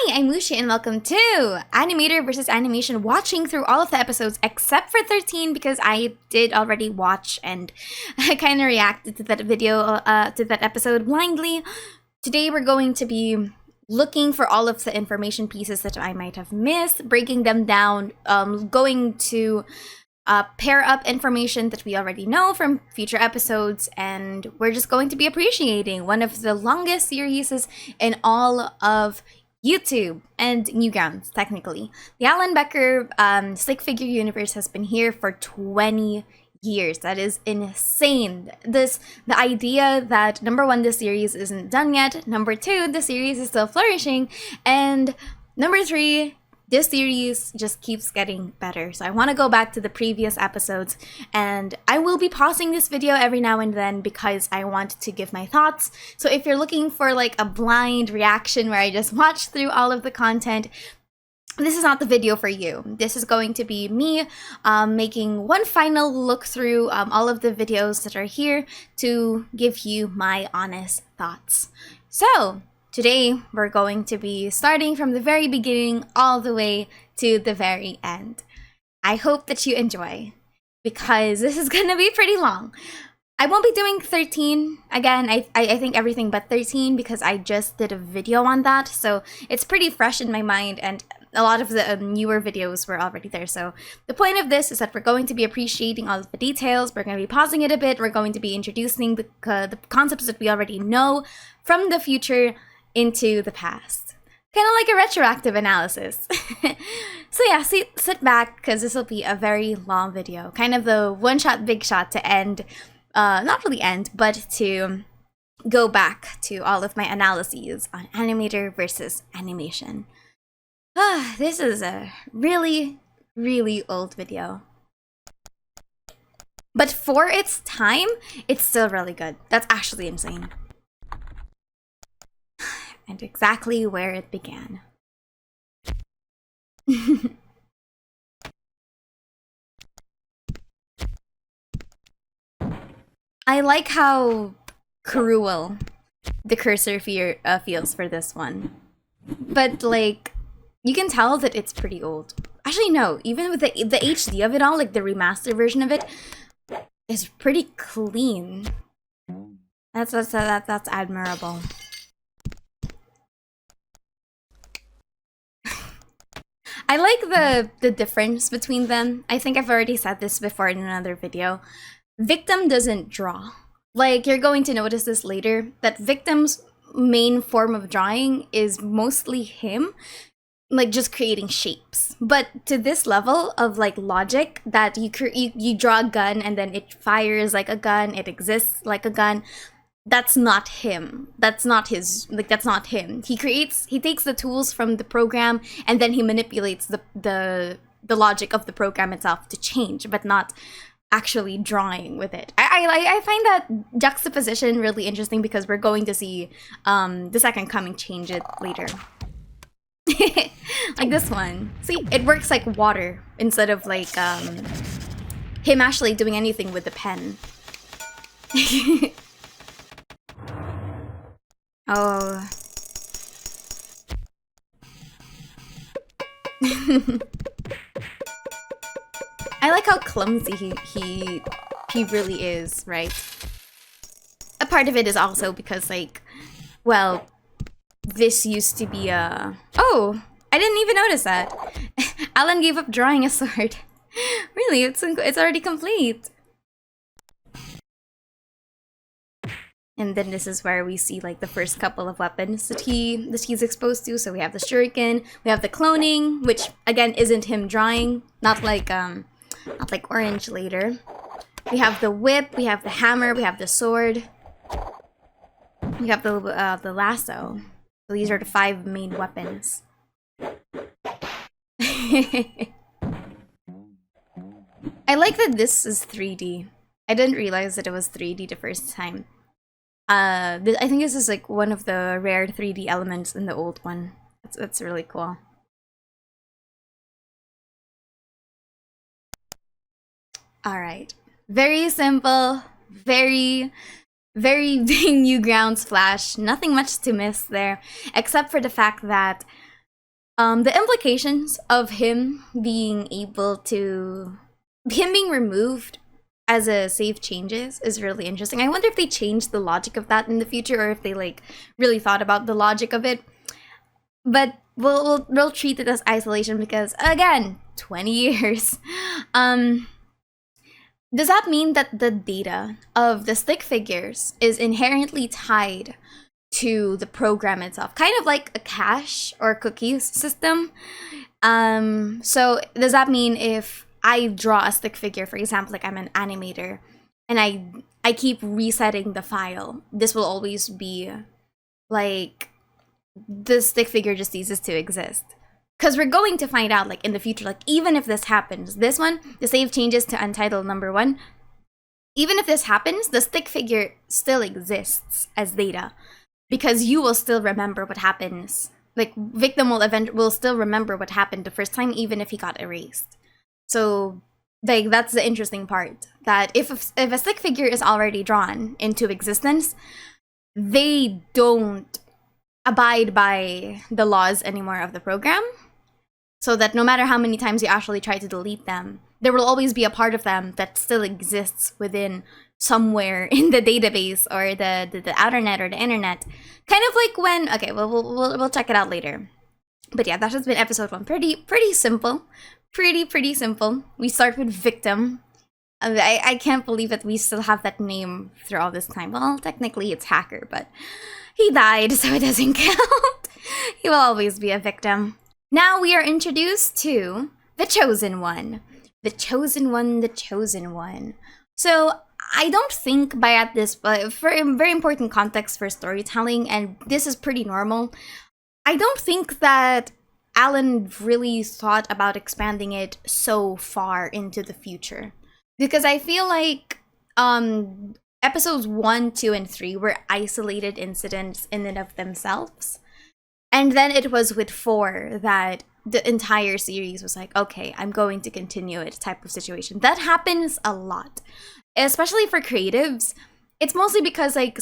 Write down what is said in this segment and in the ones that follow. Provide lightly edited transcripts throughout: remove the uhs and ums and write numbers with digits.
Hi, I'm Lucia and welcome to Animator versus Animation, watching through all of the episodes except for 13 because I did already watch and I kind of reacted to that video, to that episode blindly. Today we're going to be looking for all of the information pieces that I might have missed, breaking them down, going to pair up information that we already know from future episodes, and we're just going to be appreciating one of the longest series in all of YouTube and Newgrounds, technically. The Alan Becker Stick Figure universe has been here for 20 years. That is insane. The idea that number one, the series isn't done yet, number two, the series is still flourishing, and number three, this series just keeps getting better. So I want to go back to the previous episodes, and I will be pausing this video every now and then because I want to give my thoughts. So if you're looking for like a blind reaction where I just watch through all of the content, this is not the video for you. This is going to be me making one final look through all of the videos that are here to give you my honest thoughts. So today, we're going to be starting from the very beginning all the way to the very end. I hope that you enjoy, because this is going to be pretty long. I won't be doing 13 again. I think everything but 13 because I just did a video on that, so it's pretty fresh in my mind, and a lot of the newer videos were already there. So the point of this is that we're going to be appreciating all of the details. We're going to be pausing it a bit. We're going to be introducing the concepts that we already know from the future into the past. Kind of like a retroactive analysis. So yeah, sit back because this will be a very long video. Kind of the one shot, big shot to end, not really end, but to go back to all of my analyses on Animator versus Animation. This is a really, really old video. But for its time, it's still really good. That's actually insane. And exactly where it began. I like how cruel the cursor feels for this one. But like, you can tell that it's pretty old. Actually, no, even with the HD of it all, like the remaster version of it, is pretty clean. That's admirable. I like the difference between them. I think I've already said this before in another video. Victim doesn't draw. Like, you're going to notice this later, that Victim's main form of drawing is mostly him, like just creating shapes. But to this level of like logic, that you draw a gun and then it fires like a gun, it exists like a gun. That's not him. That's not his, like, that's not him. He takes the tools from the program and then he manipulates the logic of the program itself to change, but not actually drawing with it. I find that juxtaposition really interesting because we're going to see the Second Coming change it later. Like this one. See, it works like water instead of like him actually doing anything with the pen. Oh. I like how clumsy he really is, right? A part of it is also because, like, well, this used to be a... Oh, I didn't even notice that. Alan gave up drawing a sword. Really, it's already complete. And then this is where we see like the first couple of weapons that he's exposed to. So we have the shuriken, we have the cloning, which again isn't him drawing, not like Orange later. We have the whip, we have the hammer, we have the sword, we have the lasso. So these are the 5 main weapons. I like that this is 3D. I didn't realize that it was 3D the first time. I think this is like one of the rare 3D elements in the old one. That's really cool. Alright. Very simple, very Newgrounds Flash. Nothing much to miss there, except for the fact that The implications of him being removed as a save changes is really interesting. I wonder if they changed the logic of that in the future, or if they like really thought about the logic of it. But we'll treat it as isolation because, again, 20 years. Does that mean that the data of the stick figures is inherently tied to the program itself, kind of like a cache or cookies system? So does that mean if I draw a stick figure, for example, like I'm an animator, and I keep resetting the file, this will always be like the stick figure just ceases to exist? Because we're going to find out, like, in the future, like, even if this happens, this one, the save changes to untitled number 1, even if this happens, the stick figure still exists as data, because you will still remember what happens. Like, victim will still remember what happened the first time, even if he got erased. So, like, that's the interesting part, that if a stick figure is already drawn into existence, they don't abide by the laws anymore of the program, so that no matter how many times you actually try to delete them, there will always be a part of them that still exists within somewhere in the database or the outernet or the internet. Kind of like when, okay, we'll check it out later. But yeah, that has been episode 1. Pretty simple. Pretty simple. We start with victim. I can't believe that we still have that name through all this time. Well, technically it's hacker, but he died, so it doesn't count. He will always be a victim. Now we are introduced to the Chosen One. The Chosen One, the Chosen One. So I don't think by very important context for storytelling, and this is pretty normal. I don't think that Alan really thought about expanding it so far into the future, because I feel like episodes 1, 2, and 3 were isolated incidents in and of themselves. And then it was with 4 that the entire series was like, okay, I'm going to continue it type of situation. That happens a lot, especially for creatives. It's mostly because like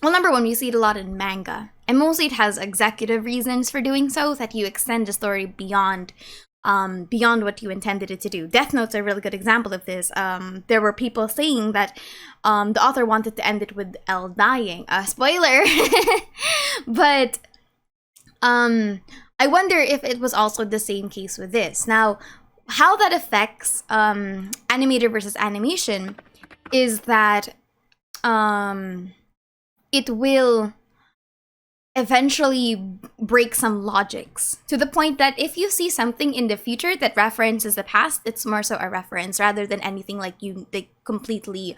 number 1, we see it a lot in manga. And mostly it has executive reasons for doing so, that you extend the story beyond what you intended it to do. Death Note's a really good example of this. There were people saying that the author wanted to end it with L dying. Spoiler! But I wonder if it was also the same case with this. Now, how that affects animator versus animation is that it will eventually break some logics, to the point that if you see something in the future that references the past, it's more so a reference rather than anything like completely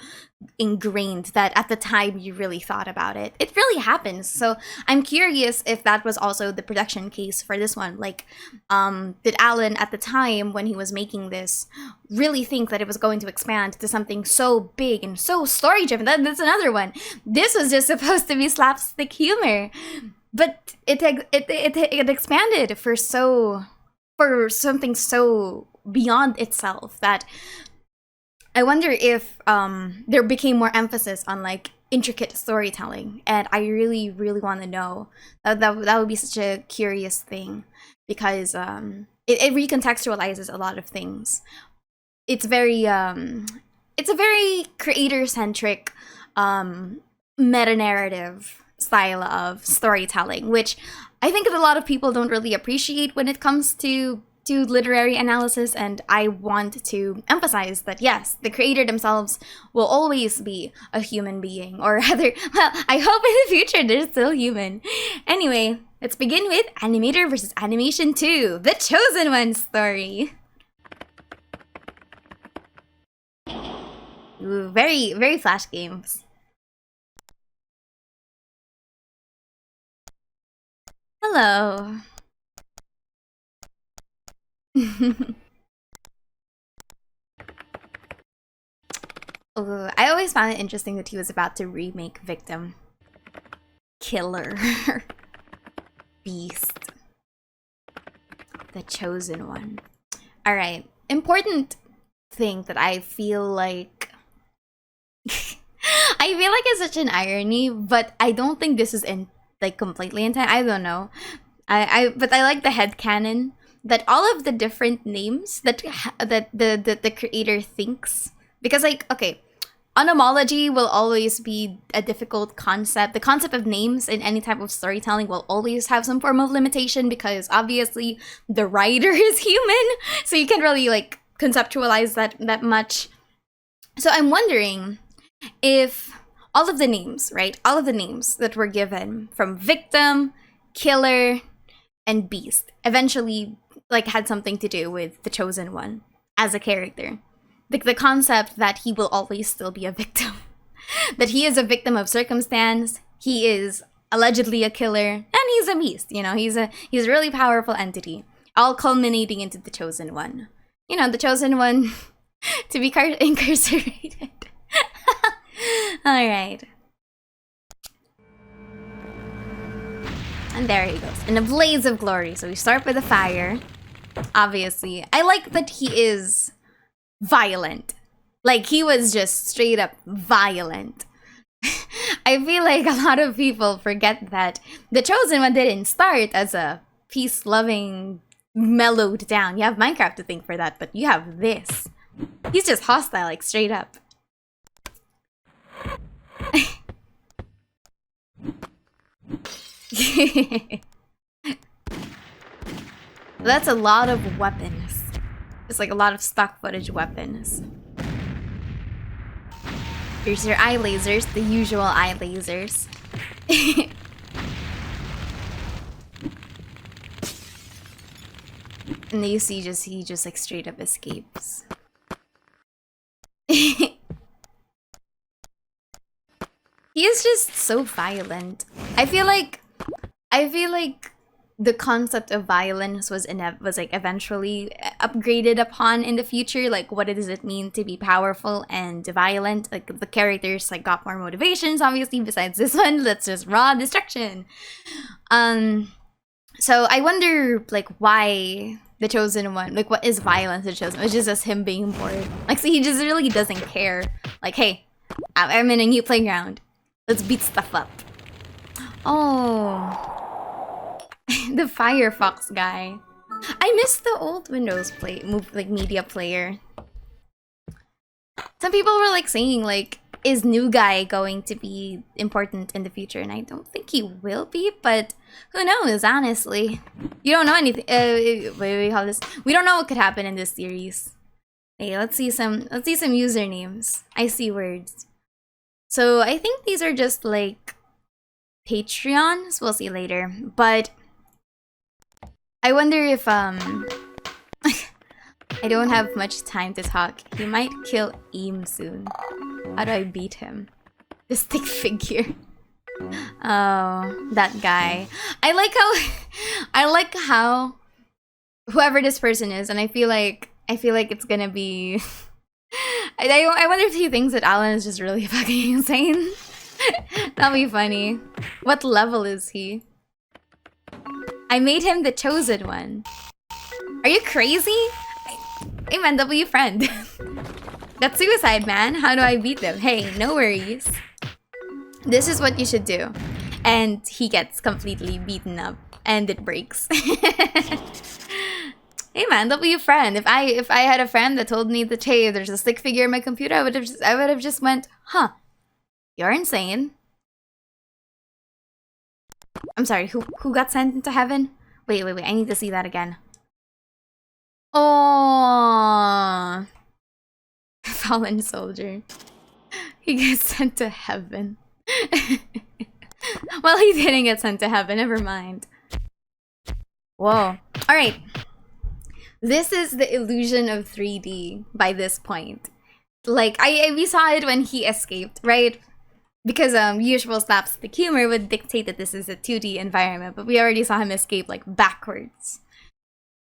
ingrained that at the time you really thought about it. It really happens. So I'm curious if that was also the production case for this one. Like, did Alan at the time when he was making this really think that it was going to expand to something so big and so story driven? That's another one. This was just supposed to be slapstick humor, but it expanded for something so beyond itself that I wonder if there became more emphasis on like intricate storytelling, and I really want to know. That would be such a curious thing, because it recontextualizes a lot of things. It's a very creator-centric meta-narrative style of storytelling, which I think that a lot of people don't really appreciate when it comes to literary analysis, and I want to emphasize that yes, the creator themselves will always be a human being, or rather, well, I hope in the future they're still human. Anyway, let's begin with Animator versus Animation 2, The Chosen One story. Ooh, very Flash games. Hello. Ooh, I always found it interesting that he was about to remake Victim. Killer. Beast. The Chosen One. Alright, important thing that I feel like it's such an irony, but I don't think this is completely intent. I don't know. But I like the headcanon that all of the different names that the creator thinks, because like, okay, etymology will always be a difficult concept. The concept of names in any type of storytelling will always have some form of limitation, because obviously the writer is human, so you can't really like conceptualize that much. So I'm wondering if all of the names, right? All of the names that were given, from victim, killer, and beast, eventually like had something to do with the chosen one as a character. The concept that he will always still be a victim. That he is a victim of circumstance, he is allegedly a killer, and he's a beast, you know, he's a really powerful entity, all culminating into the chosen one. You know, the chosen one to be incarcerated. Alright. And there he goes, in a blaze of glory. So we start with the fire, obviously. I like that he is violent. Like, he was just straight up violent. I feel like a lot of people forget that the Chosen One didn't start as a peace-loving, mellowed down. You have Minecraft to thank for that, but you have this. He's just hostile, like, straight up. That's a lot of weapons. It's like a lot of stock footage weapons. Here's your eye lasers, the usual eye lasers. And then you see he just like straight up escapes. He is just so violent. I feel like the concept of violence was like eventually upgraded upon in the future. Like, what does it mean to be powerful and violent? Like, the characters like got more motivations, obviously, besides this one. That's just raw destruction. So I wonder, like, why the Chosen One, like, what is violence the Chosen One? It's just him being bored. Like, so he just really doesn't care. Like, hey, I'm in a new playground. Let's beat stuff up. Oh. The Firefox guy. I miss the old Windows media player. Some people were like saying, like, is new guy going to be important in the future? And I don't think he will be, but who knows, honestly. You don't know anything. Wait, hold this. We don't know what could happen in this series. Hey, let's see some usernames. I see words. So I think these are just like Patreons. We'll see later. But I wonder if I don't have much time to talk. He might kill Eam soon. How do I beat him? The stick figure. Oh, that guy. I like how whoever this person is, and I feel like it's gonna be I wonder if he thinks that Alan is just really fucking insane. That'll be funny. What level is he? I made him the Chosen One. Are you crazy? Hey man, W friend. That's suicide, man. How do I beat them? Hey, no worries. This is what you should do. And he gets completely beaten up and it breaks. Hey man, W friend. If I had a friend that told me that, hey, there's a stick figure in my computer, I would have just went, huh, you're insane. I'm sorry, who got sent into heaven? Wait, I need to see that again. Oh, fallen soldier. He gets sent to heaven. Well, he didn't get sent to heaven, never mind. Whoa. Alright. This is the illusion of 3D by this point. Like, we saw it when he escaped, right? Because usual slapstick humor would dictate that this is a 2D environment, but we already saw him escape, like, backwards.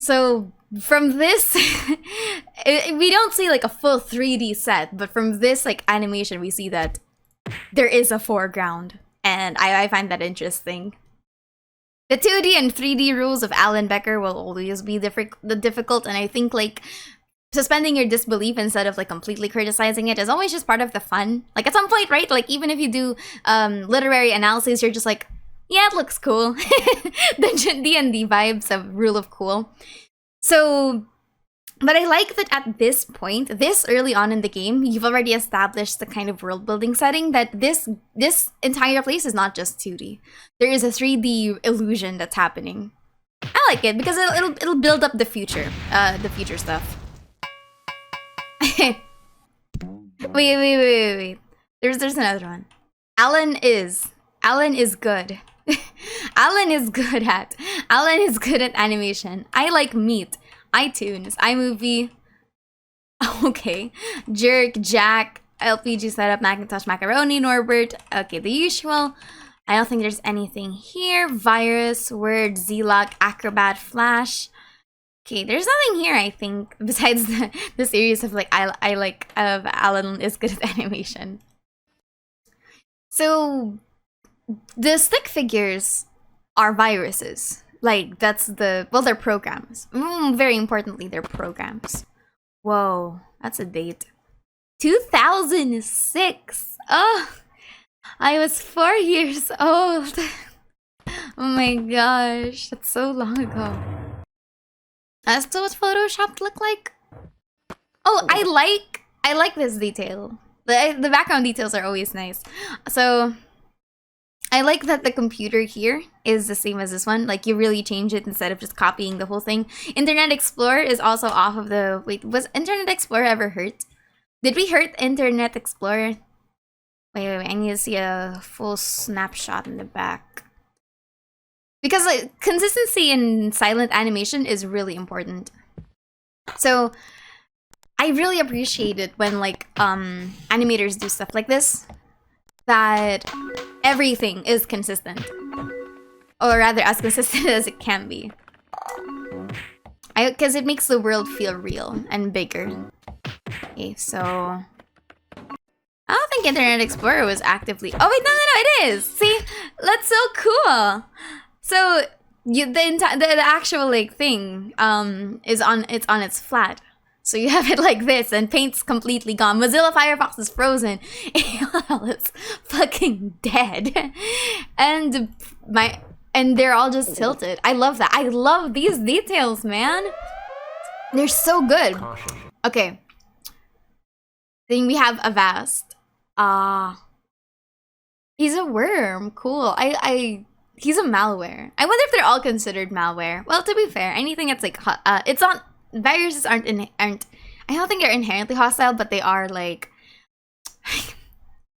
So, from this, we don't see, like, a full 3D set, but from this, like, animation, we see that there is a foreground, and I find that interesting. The 2D and 3D rules of Alan Becker will always be difficult, and I think, like, suspending your disbelief instead of, like, completely criticizing it is always just part of the fun. Like, at some point, right? Like, even if you do literary analysis, you're just like, Yeah, it looks cool. The D&D vibes of Rule of Cool. So, but I like that at this point, this early on in the game, you've already established the kind of world building setting that this entire place is not just 2D. There is a 3D illusion that's happening. I like it because it'll build up the future stuff. Wait. There's another one. Alan is good. Alan is good at animation. I like Meat, iTunes, iMovie. Okay. Jerk, Jack, LPG setup, Macintosh, Macaroni, Norbert. Okay, the usual. I don't think there's anything here. Virus, Word, Zlock, Acrobat, Flash. Okay, there's nothing here, I think, besides the series of like I like of Alan is good at animation. So the stick figures are viruses. Like that's they're programs. Very importantly, they're programs. Whoa, that's a date. 2006. Oh, I was 4 years old. Oh my gosh, that's so long ago. That's what Photoshop looked like. Oh, I like this detail. The background details are always nice. So I like that the computer here is the same as this one. Like you really change it instead of just copying the whole thing. Internet Explorer is also off of the... Wait, was Internet Explorer ever hurt? Did we hurt Internet Explorer? Wait. I need to see a full snapshot in the back. Because like, consistency in silent animation is really important. So I really appreciate it when like animators do stuff like this. That everything is consistent. Or rather, as consistent as it can be. Because it makes the world feel real and bigger. Okay, so... I don't think Internet Explorer was actively... Oh wait, no, it is! See? That's so cool! So, the actual like thing is on its flat. So you have it like this, and Paint's completely gone. Mozilla Firefox is frozen. AOL is fucking dead. And they're all just tilted. I love that. I love these details, man. They're so good. Okay. Then we have Avast. He's a worm. Cool. He's a malware. I wonder if they're all considered malware. Well, to be fair, anything that's like viruses aren't I don't think they're inherently hostile, but they are like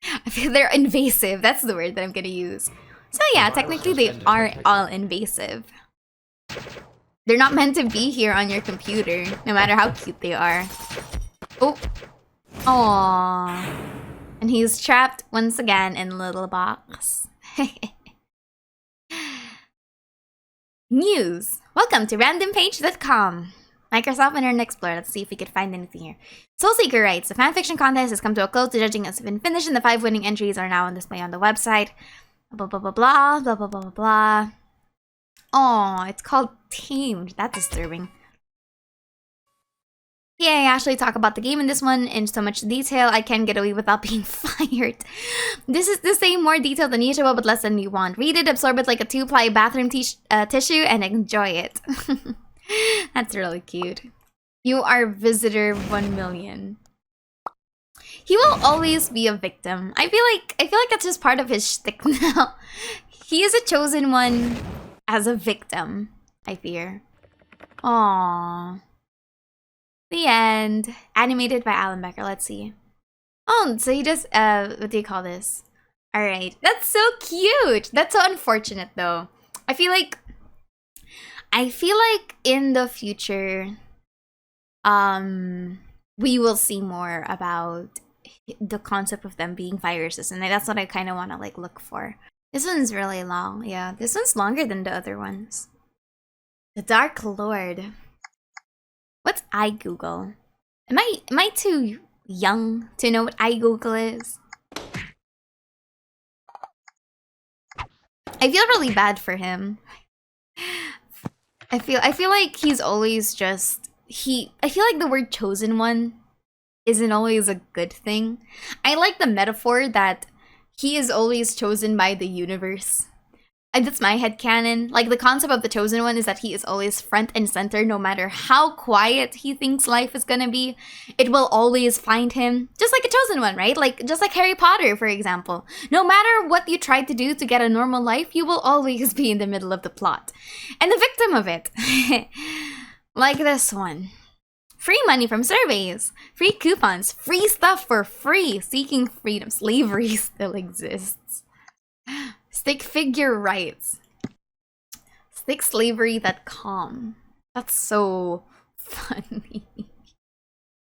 I feel they're invasive. That's the word that I'm gonna use. So yeah, technically they are all invasive. They're not meant to be here on your computer, no matter how cute they are. Oh. Aww. And he's trapped once again in a little box. News. Welcome to randompage.com. Microsoft Internet Explorer. Let's see if we could find anything here. Soulseeker writes, the fanfiction contest has come to a close. The judging has been finished and the 5 winning entries are now on display on the website. Blah, blah, blah, blah, blah, blah, blah, blah, blah. Oh, it's called Tamed. That's disturbing. Yeah, I actually talk about the game in this one in so much detail, I can't get away without being fired. This is the same, more detailed than usual, but less than you want. Read it, absorb it like a 2-ply bathroom tissue, and enjoy it. That's really cute. You are visitor 1 million. He will always be a victim. I feel like that's just part of his shtick now. He is a chosen one as a victim, I fear. Aww. The end. Animated by Alan Becker. Let's see. Oh, so he just what do you call this? Alright. That's so cute. That's so unfortunate though. I feel like in the future we will see more about the concept of them being viruses, and that's what I kind of want to like look for. This one's really long. Yeah, this one's longer than the other ones. The Dark Lord. What's iGoogle? Am I too young to know what iGoogle is? I feel really bad for him. I feel like he's always just I feel like the word chosen one isn't always a good thing. I like the metaphor that he is always chosen by the universe. That's my headcanon. Like, the concept of the Chosen One is that he is always front and center no matter how quiet he thinks life is gonna be. It will always find him. Just like a Chosen One, right? Like, just like Harry Potter, for example. No matter what you try to do to get a normal life, you will always be in the middle of the plot. And the victim of it. Like this one. Free money from surveys. Free coupons. Free stuff for free. Seeking freedom. Slavery still exists. Stick figure rights. Stickslavery.com. That's so funny.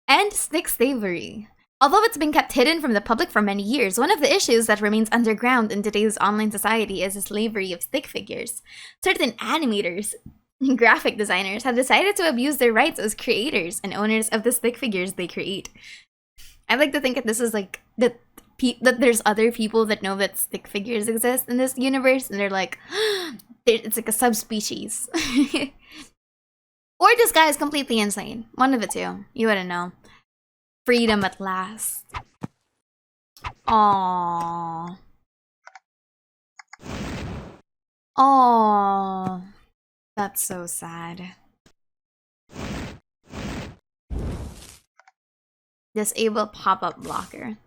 And stick slavery. Although it's been kept hidden from the public for many years, one of the issues that remains underground in today's online society is the slavery of stick figures. Certain animators and graphic designers have decided to abuse their rights as creators and owners of the stick figures they create. I like to think that this is like that there's other people that know that stick figures exist in this universe, and they're like, it's like a subspecies. Or this guy is completely insane. One of the two. You wouldn't know. Freedom at last. Aww. Aww. That's so sad. Disable pop-up blocker.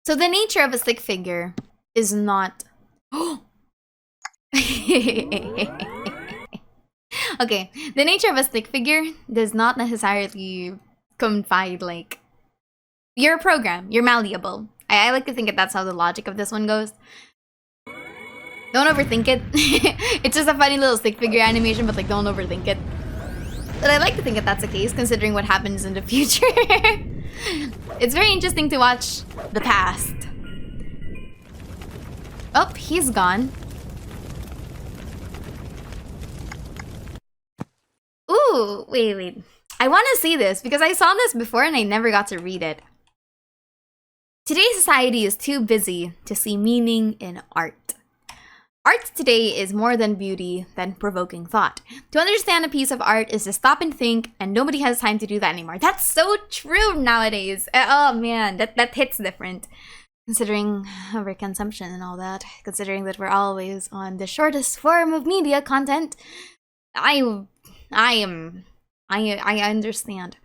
So the nature of a stick figure is not... Okay, the nature of a stick figure does not necessarily confide, like... You're a program, you're malleable. I like to think that that's how the logic of this one goes. Don't overthink it. It's just a funny little stick figure animation, but like, don't overthink it. But I like to think that that's the case, considering what happens in the future. It's very interesting to watch the past. Oh, he's gone. Ooh, wait. I want to see this because I saw this before and I never got to read it. Today's society is too busy to see meaning in art. Art today is more than beauty, than provoking thought. To understand a piece of art is to stop and think, and nobody has time to do that anymore. That's so true nowadays. Oh man, that hits different. Considering overconsumption and all that, considering that we're always on the shortest form of media content, I understand.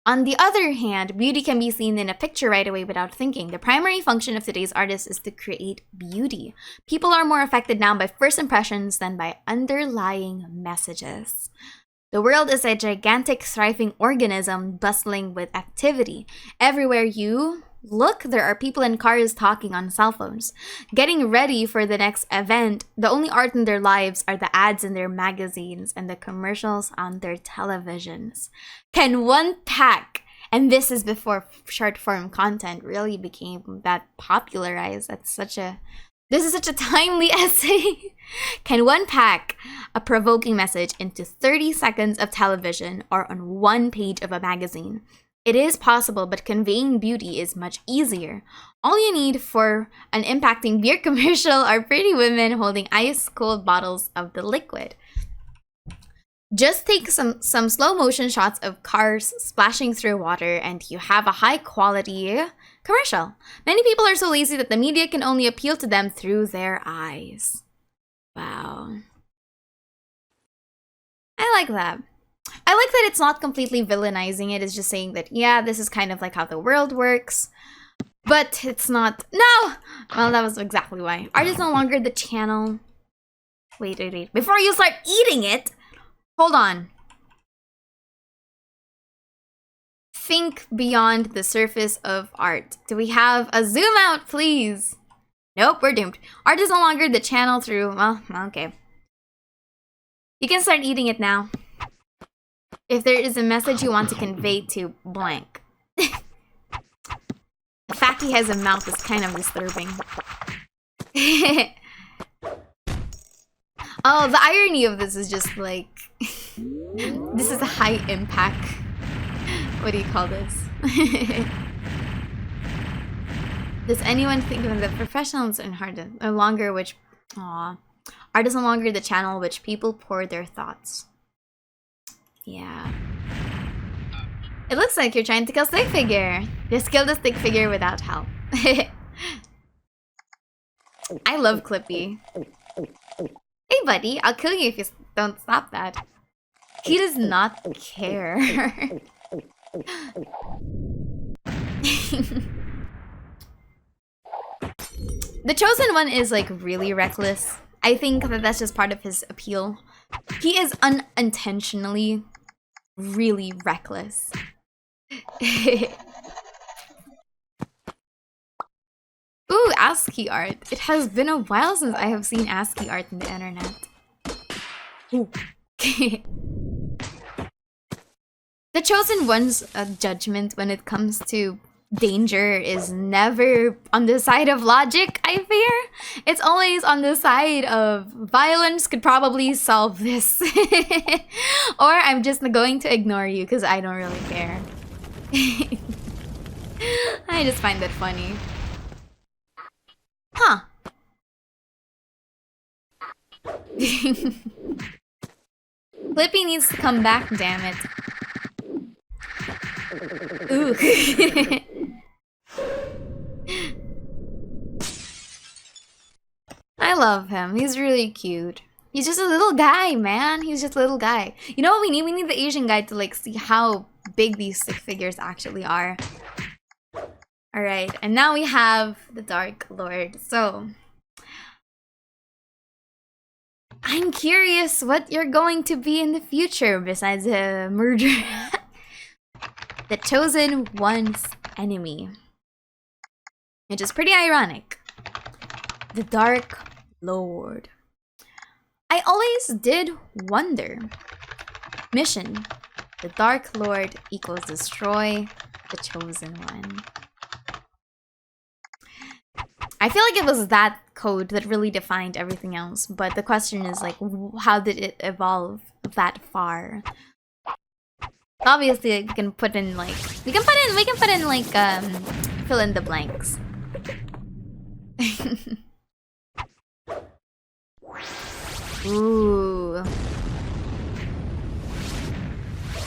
On the other hand, beauty can be seen in a picture right away without thinking. The primary function of today's artists is to create beauty. People are more affected now by first impressions than by underlying messages. The world is a gigantic, thriving organism bustling with activity. Everywhere you look, there are people in cars talking on cell phones, getting ready for the next event. The only art in their lives are the ads in their magazines and the commercials on their televisions. Can one pack, and this is before short form content really became that popularized. This is such a timely essay. Can one pack a provoking message into 30 seconds of television or on one page of a magazine? It is possible, but conveying beauty is much easier. All you need for an impacting beer commercial are pretty women holding ice-cold bottles of the liquid. Just take some slow motion shots of cars splashing through water and you have a high-quality commercial. Many people are so lazy that the media can only appeal to them through their eyes. Wow. I like that. I like that it's not completely villainizing it. It's just saying that, yeah, this is kind of like how the world works. But it's not... No! Well, that was exactly why. Art is no longer the channel. Wait. Before you start eating it, hold on. Think beyond the surface of art. Do we have a zoom out, please? Nope, we're doomed. Art is no longer the channel through... Well, okay. You can start eating it now. If there is a message you want to convey to blank. The fact he has a mouth is kind of disturbing. Oh, the irony of this is just like... This is a high impact. What do you call this? Does anyone think that professionals and art no longer which... Art is no longer the channel which people pour their thoughts. Yeah. It looks like you're trying to kill stick figure. Just kill the stick figure without help. I love Clippy. Hey buddy, I'll kill you if you don't stop that. He does not care. The Chosen One is like really reckless. I think that that's just part of his appeal. He is unintentionally really reckless. Ooh, ASCII art. It has been a while since I have seen ASCII art on the internet. Ooh. The Chosen One's judgment when it comes to danger is never on the side of logic, I fear. It's always on the side of violence could probably solve this. Or I'm just going to ignore you because I don't really care. I just find that funny. Huh. Clippy needs to come back, damn it. Ooh. I love him. He's really cute. He's just a little guy, man. He's just a little guy. You know what we need? We need the Asian guy to like see how big these stick figures actually are. Alright, and now we have the Dark Lord. So I'm curious what you're going to be in the future besides a murderer. The Chosen One's enemy. Which is pretty ironic. The Dark Lord. I always did wonder. Mission. The Dark Lord equals destroy the Chosen One. I feel like it was that code that really defined everything else, but the question is like, how did it evolve that far? Obviously, we can put in like fill in the blanks. Ooh.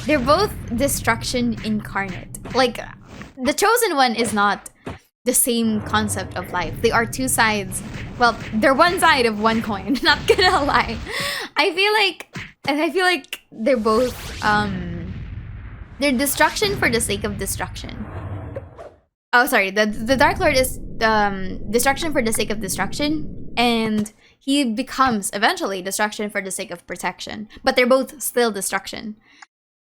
They're both destruction incarnate. Like, the Chosen One is not the same concept of life. They are two sides. Well, they're one side of one coin. Not gonna lie. I feel like they're both they're destruction for the sake of destruction. Oh, sorry. The Dark Lord is destruction for the sake of destruction, and he becomes eventually destruction for the sake of protection. But they're both still destruction.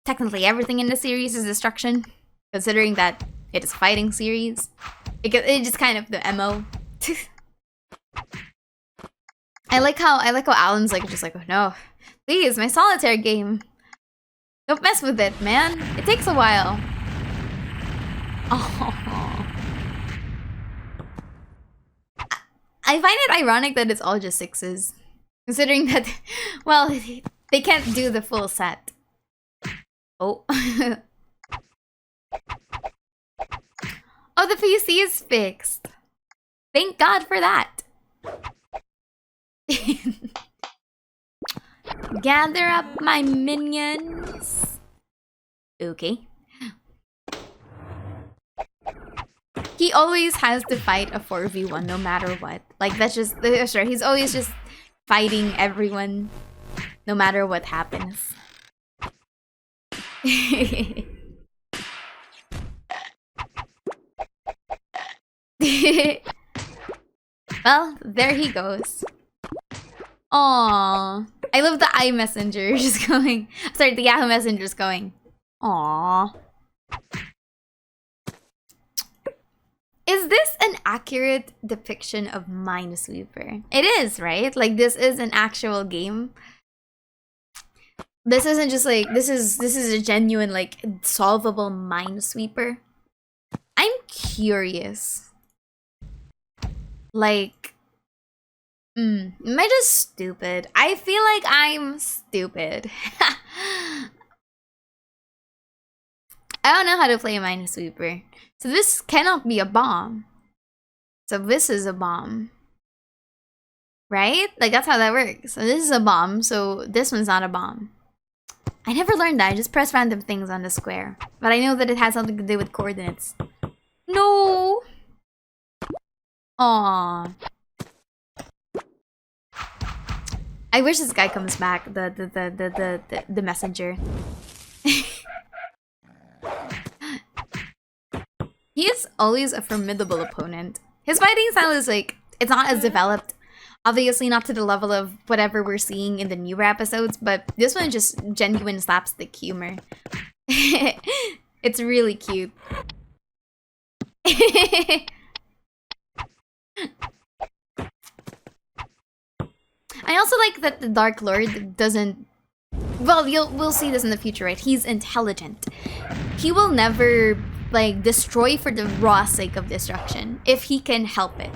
Technically, everything in the series is destruction, considering that it is a fighting series. It's just kind of the MO. I like how Alan's like just like, oh no, please, my solitaire game. Don't mess with it, man. It takes a while. Oh. I find it ironic that it's all just 6s, considering that, well, they can't do the full set. Oh. Oh, the PC is fixed. Thank God for that. Gather up my minions. Okay. He always has to fight a 4v1 no matter what. Like, that's just, sure, he's always just fighting everyone no matter what happens. Well, there he goes. Aww. I love the iMessenger just going. Sorry, the Yahoo Messenger's going. Aww. Is this an accurate depiction of Minesweeper? It is, right? Like, this is an actual game. This isn't just like, this is a genuine, like, solvable Minesweeper. I'm curious. Like, am I just stupid? I feel like I'm stupid. I don't know how to play Minesweeper. So this cannot be a bomb. So this is a bomb. Right? Like, that's how that works. So this is a bomb, so this one's not a bomb. I never learned that. I just press random things on the square. But I know that it has something to do with coordinates. No! Aww. I wish this guy comes back, the messenger. He is always a formidable opponent. His fighting style is like, it's not as developed. Obviously not to the level of whatever we're seeing in the newer episodes, but this one is just genuine slapstick humor. It's really cute. I also like that the Dark Lord doesn't... Well, we'll see this in the future, right? He's intelligent. He will never, like, destroy for the raw sake of destruction if he can help it.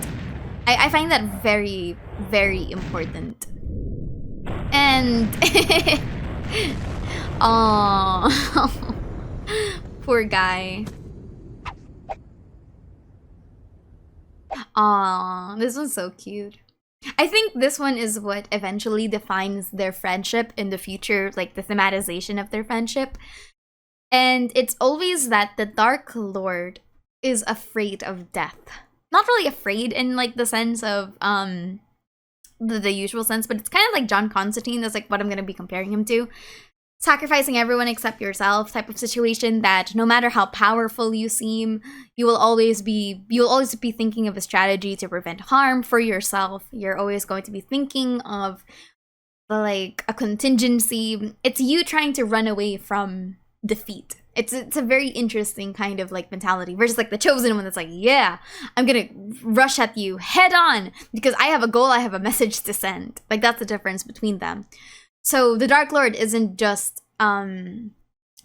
I find that very, very important. And... Aww. Poor guy. Aww, this one's so cute. I think this one is what eventually defines their friendship in the future, like the thematization of their friendship. And it's always that the Dark Lord is afraid of death. Not really afraid in like the sense of the usual sense, but it's kind of like John Constantine. That's like what I'm gonna be comparing him to. Sacrificing everyone except yourself type of situation, that no matter how powerful you seem, you'll always be thinking of a strategy to prevent harm for yourself. You're always going to be thinking of like a contingency. It's you trying to run away from defeat. It's a very interesting kind of like mentality versus like the chosen one that's like, yeah, I'm gonna rush at you head on because I have a goal, I have a message to send. Like that's the difference between them. So the Dark Lord isn't just the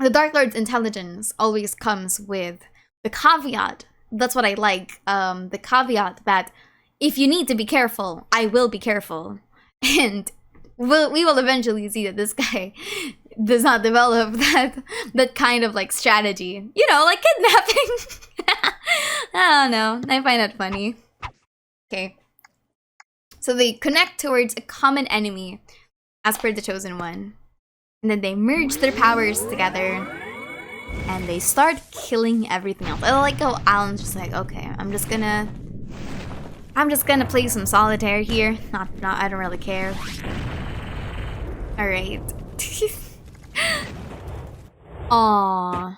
Dark Lord's intelligence always comes with the caveat. That's what I like. The caveat that if you need to be careful, I will be careful, and we will eventually see that this guy does not develop that kind of like strategy. You know, like kidnapping. I don't know. I find that funny. Okay. So they connect towards a common enemy, as per the chosen one. And then they merge their powers together and they start killing everything else. I like how Alan's just like, okay, I'm just gonna play some solitaire here. I don't really care. Alright. Aww.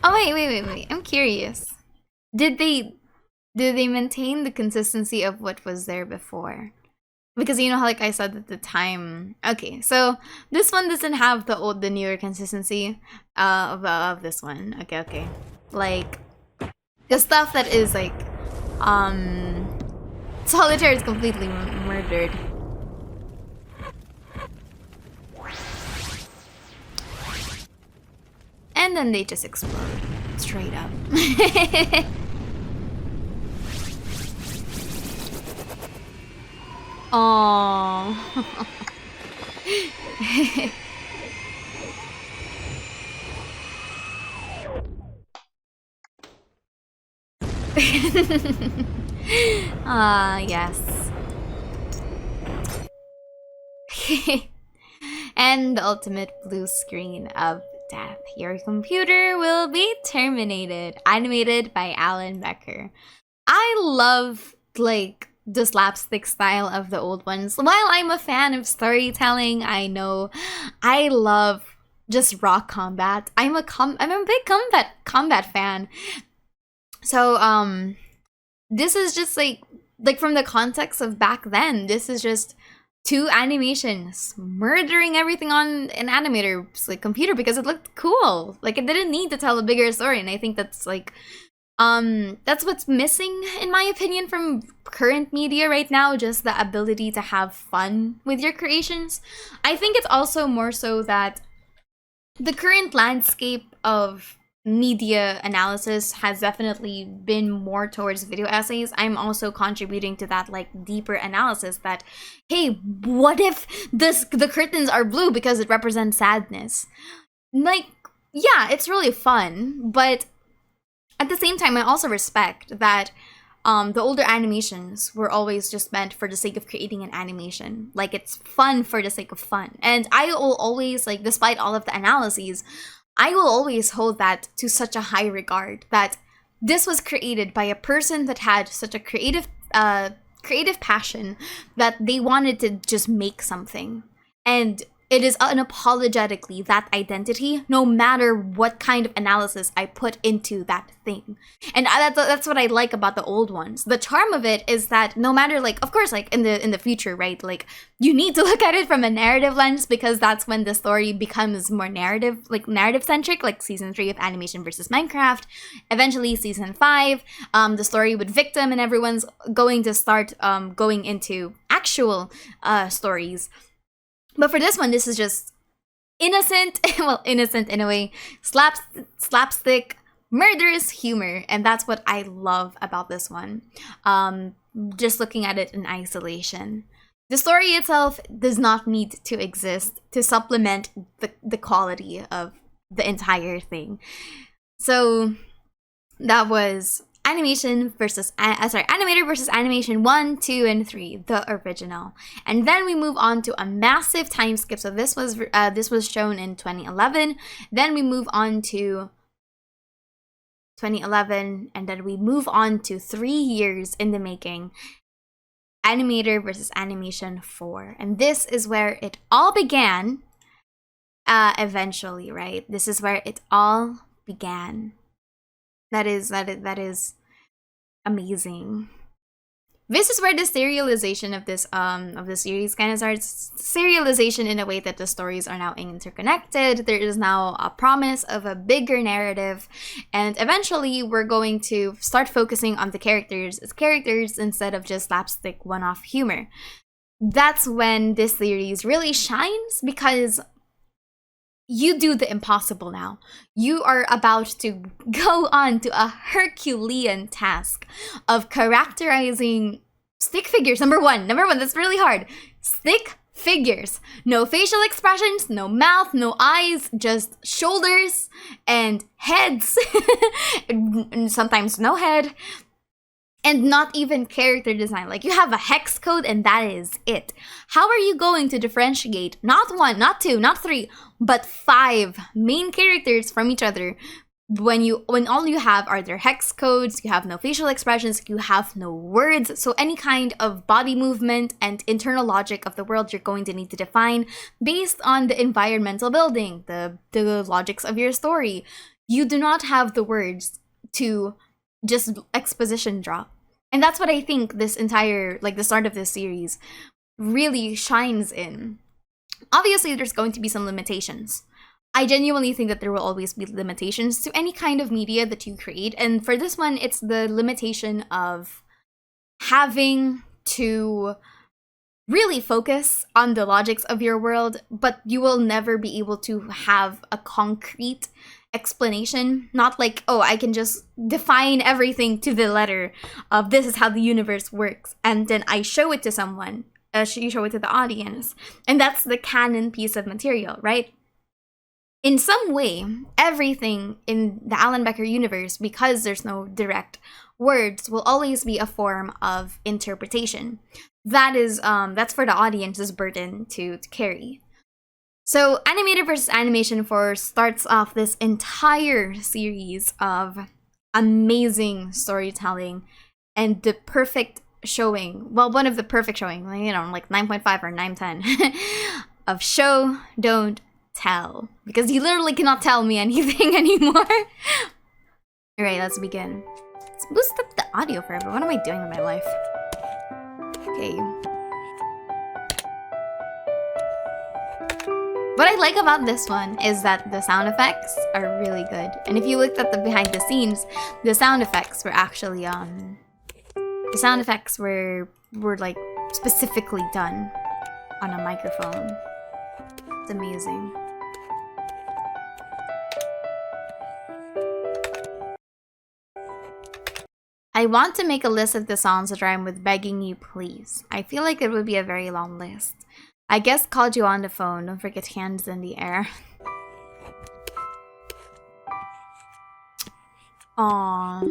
Oh wait. I'm curious. Did they maintain the consistency of what was there before? Because you know how like I said at the time. Okay, so this one doesn't have the newer consistency of this one. Okay. Like the stuff that is like solitaire is completely murdered. And then they just explode straight up. Aww. Yes. And the ultimate blue screen of death. Your computer will be terminated. Animated by Alan Becker. I love, like, the slapstick style of the old ones. While I'm a fan of storytelling, I know I love just raw combat. I'm a big combat fan. So this is just like from the context of back then, this is just two animations murdering everything on an animator's like computer because it looked cool. Like it didn't need to tell a bigger story, and I think that's like that's what's missing in my opinion from current media right now, just the ability to have fun with your creations. I think it's also more so that the current landscape of media analysis has definitely been more towards video essays. I'm also contributing to that like deeper analysis that, hey, what if the curtains are blue because it represents sadness? Like, yeah, it's really fun, but at the same time, I also respect that the older animations were always just meant for the sake of creating an animation. Like, it's fun for the sake of fun. And I will always, like, despite all of the analyses, I will always hold that to such a high regard that this was created by a person that had such a creative passion that they wanted to just make something. And it is unapologetically that identity, no matter what kind of analysis I put into that thing. And that's what I like about the old ones. The charm of it is that no matter, like, of course, like in the future, right? Like, you need to look at it from a narrative lens, because that's when the story becomes more narrative centric, like season 3 of Animation versus Minecraft. Eventually, season 5, the story with Victim, and everyone's going to start going into actual stories. But for this one, this is just innocent, well, innocent in a way, slapstick, murderous humor. And that's what I love about this one. Just looking at it in isolation. The story itself does not need to exist to supplement the quality of the entire thing. So that was Animator versus Animation 1, 2, and 3, the original. And then we move on to a massive time skip. So this was shown in 2011. Then we move on to 2011, and then we move on to 3 years in the making. Animator versus Animation 4. And this is where it all began. Eventually, right? This is where it all began. That is amazing. This is where the serialization of the series kind of starts. Serialization in a way that the stories are now interconnected. There is now a promise of a bigger narrative, and eventually we're going to start focusing on the characters as characters instead of just slapstick one-off humor. That's when this series really shines, because you do the impossible now. You are about to go on to a Herculean task of characterizing stick figures. Number one, that's really hard. Stick figures. No facial expressions, no mouth, no eyes, just shoulders and heads. And sometimes no head. And not even character design. Like, you have a hex code and that is it. How are you going to differentiate not 1, not 2, not 3, but 5 main characters from each other when all you have are their hex codes, you have no facial expressions, you have no words? So any kind of body movement and internal logic of the world you're going to need to define based on the environmental building, the logics of your story. You do not have the words to just exposition drop. And that's what I think this entire, like, the start of this series really shines in. Obviously, there's going to be some limitations. I genuinely think that there will always be limitations to any kind of media that you create. And for this one, it's the limitation of having to really focus on the logics of your world, but you will never be able to have a concrete explanation. Not like, oh, I can just define everything to the letter of this is how the universe works, and then I show it to someone, you show it to the audience, and that's the canon piece of material, right? In some way, everything in the Alan Becker universe, because there's no direct words, will always be a form of interpretation. That is, that's for the audience's burden to carry. So Animator versus Animation 4 starts off this entire series of amazing storytelling and the perfect showing, well, one of the perfect showing, you know, like 9.5 or 9.10 of show, don't tell. Because you literally cannot tell me anything anymore. Alright, let's begin. Let's boost up the audio forever. What am I doing in my life? Okay. What I like about this one is that the sound effects are really good. And if you looked at the behind the scenes, the sound effects were actually the sound effects were like specifically done on a microphone. It's amazing. I want to make a list of the songs that rhyme with begging you please. I feel like it would be a very long list. I guess called you on the phone. Don't forget hands in the air. Aww.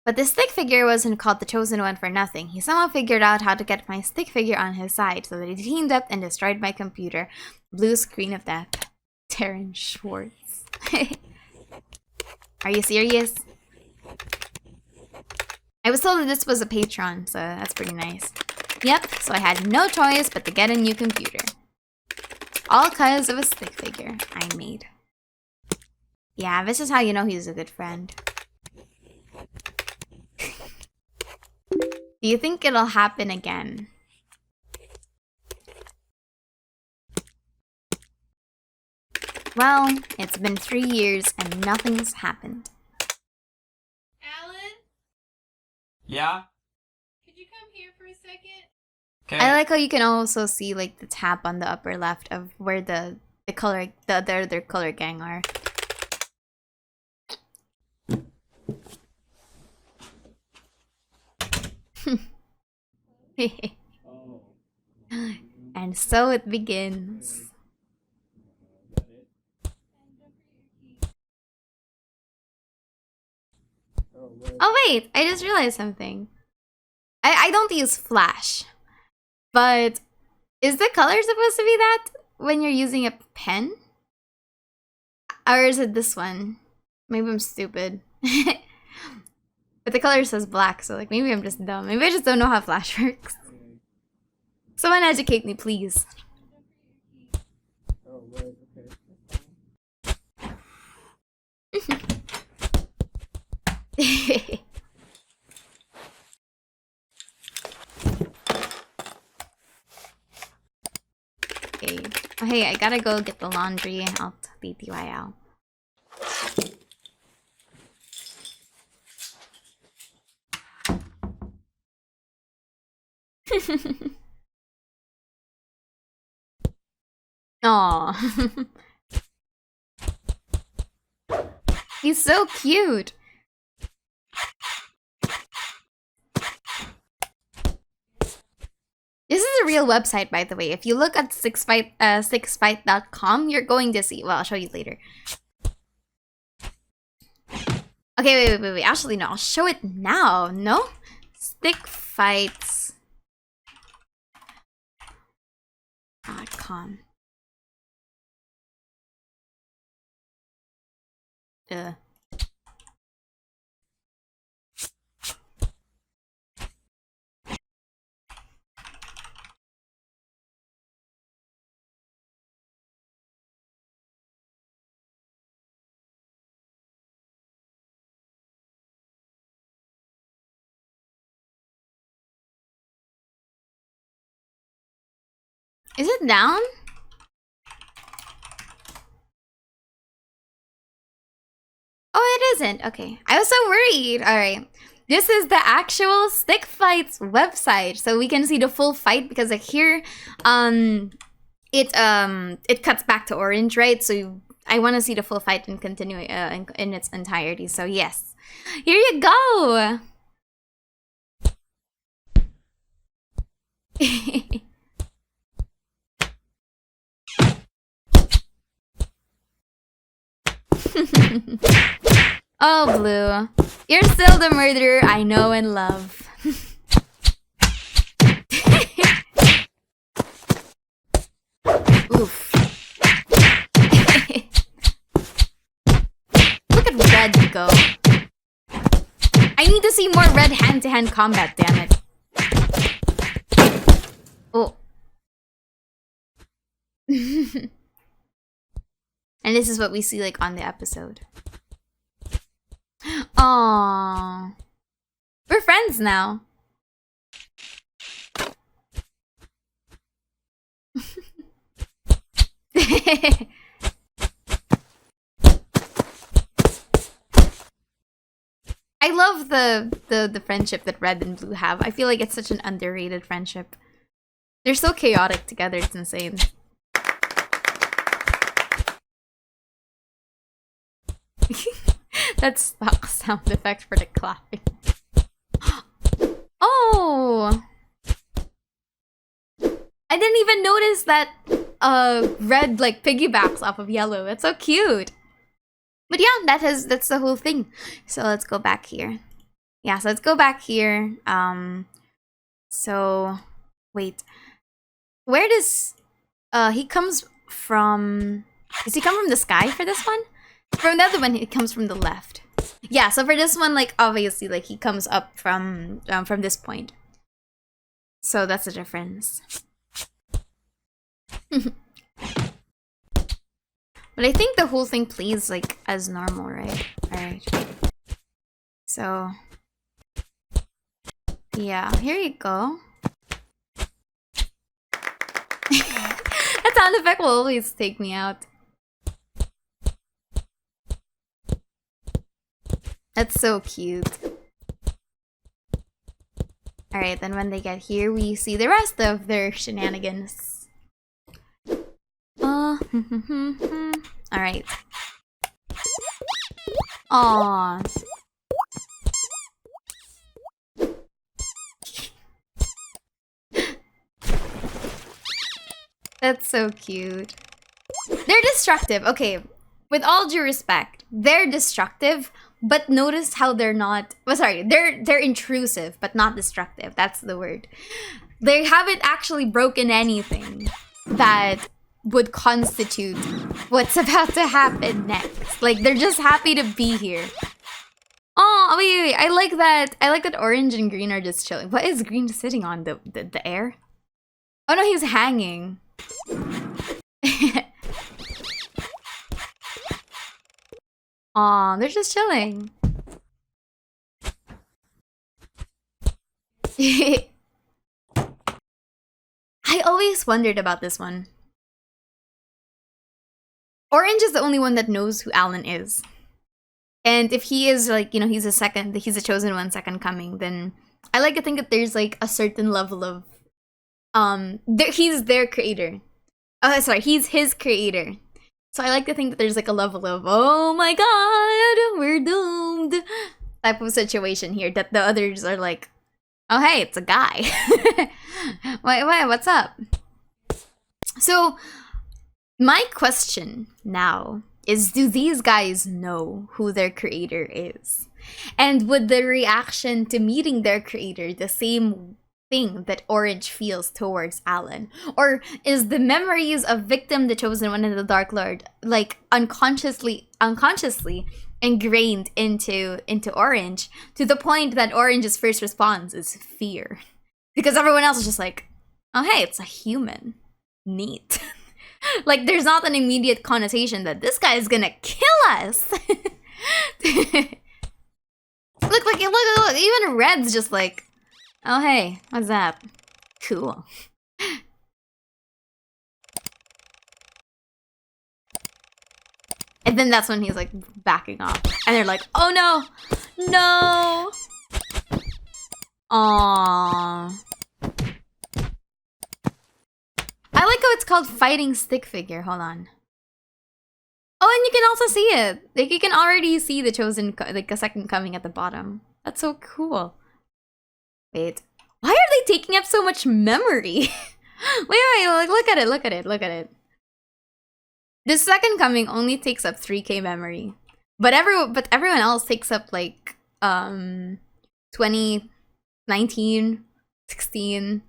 But the stick figure wasn't called the Chosen One for nothing. He somehow figured out how to get my stick figure on his side, so that he teamed up and destroyed my computer. Blue screen of death. Terrence Schwartz. Are you serious? I was told that this was a Patreon, so that's pretty nice. Yep, so I had no choice but to get a new computer. All because of a stick figure I made. Yeah, this is how you know he's a good friend. Do you think it'll happen again? Well, it's been 3 years and nothing's happened. Alan? Yeah? Could you come here for a second? Okay. I like how you can also see like the tab on the upper left of where the other color gang are. And so it begins. Oh wait, I just realized something. I don't use Flash, but is the color supposed to be that when you're using a pen? Or is it this one? Maybe I'm stupid. But the color says black, so like maybe I'm just dumb. Maybe I just don't know how Flash works. Someone educate me, please. Oh, right, okay. Okay. Oh, hey, I gotta go get the laundry. I'll TTYL. Aww. He's so cute. This is a real website, by the way. If you look at sixfight.com, you're going to see. Well, I'll show you later. Okay, wait. Actually, no. I'll show it now. No? Stickfights.com. Is it down? Oh, it isn't. Okay. I was so worried. Alright. This is the actual Stick Fights website. So we can see the full fight because like here, it cuts back to orange, right? So I want to see the full fight and continue in its entirety. So yes. Here you go. Oh, Blue. You're still the murderer I know and love. Oof. Look at Red go. I need to see more Red hand-to-hand combat, damn it. Oh. And this is what we see like on the episode. Aww. We're friends now. I love the friendship that Red and Blue have. I feel like it's such an underrated friendship. They're so chaotic together, it's insane. That's stock sound effect for the clapping. Oh! I didn't even notice that Red like piggybacks off of Yellow. That's so cute. But yeah, that's the whole thing. So let's go back here. Yeah, so let's go back here. So wait. Where does he comes from? Does he come from the sky for this one? From the other one, it comes from the left. Yeah, so for this one, like, obviously, like, he comes up from this point. So that's the difference. But I think the whole thing plays, like, as normal, right? Alright. So... yeah, here you go. That sound effect will always take me out. That's so cute. Alright, then when they get here, we see the rest of their shenanigans. Alright. Aww. That's so cute. They're destructive. Okay, with all due respect, they're destructive, but notice how they're not... well, sorry, they're intrusive, but not destructive. That's the word. They haven't actually broken anything that would constitute what's about to happen next. Like, they're just happy to be here. Oh, wait. I like that. I like that orange and green are just chilling. What is green sitting on? The air? Oh no, he's hanging. Aw, they're just chilling. I always wondered about this one. Orange is the only one that knows who Alan is. And if he is, like, you know, he's a chosen one, second coming, then I like to think that there's, like, a certain level of... he's their creator. Oh, sorry, he's his creator. So I like to think that there's, like, a level of, oh my god, we're doomed type of situation here, that the others are like, oh hey, it's a guy. wait, what's up? So, my question now is, do these guys know who their creator is? And would the reaction to meeting their creator the same thing that Orange feels towards Alan? Or is the memories of Victim, the Chosen One, and the Dark Lord, like, unconsciously ingrained into Orange, to the point that Orange's first response is fear? Because everyone else is just like, oh hey, it's a human. Neat. Like, there's not an immediate connotation that this guy is gonna kill us. Look, even Red's just like, oh hey, what's that? Cool. And then that's when he's like backing off. And they're like, oh no! No! Aww. I like how it's called fighting stick figure. Hold on. Oh, and you can also see it. Like, you can already see the chosen, like, a second coming at the bottom. That's so cool. Wait. Why are they taking up so much memory? wait, like, look at it. The second coming only takes up 3K memory. But everyone else takes up, like, 20, 19, 16.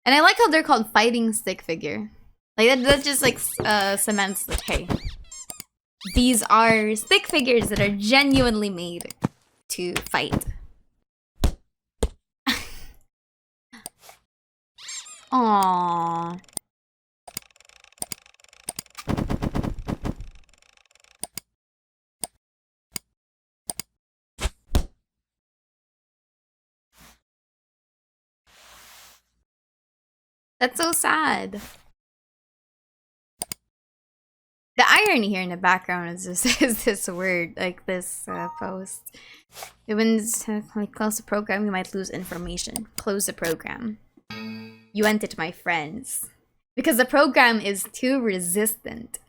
And I like how they're called fighting stick figure. Like, that just, like, cements, like, hey, these are stick figures that are genuinely made to fight. Aww. That's so sad. The irony here in the background is this word, like this post. When like, close the program, you might lose information. Close the program. You went it, my friends. Because the program is too resistant.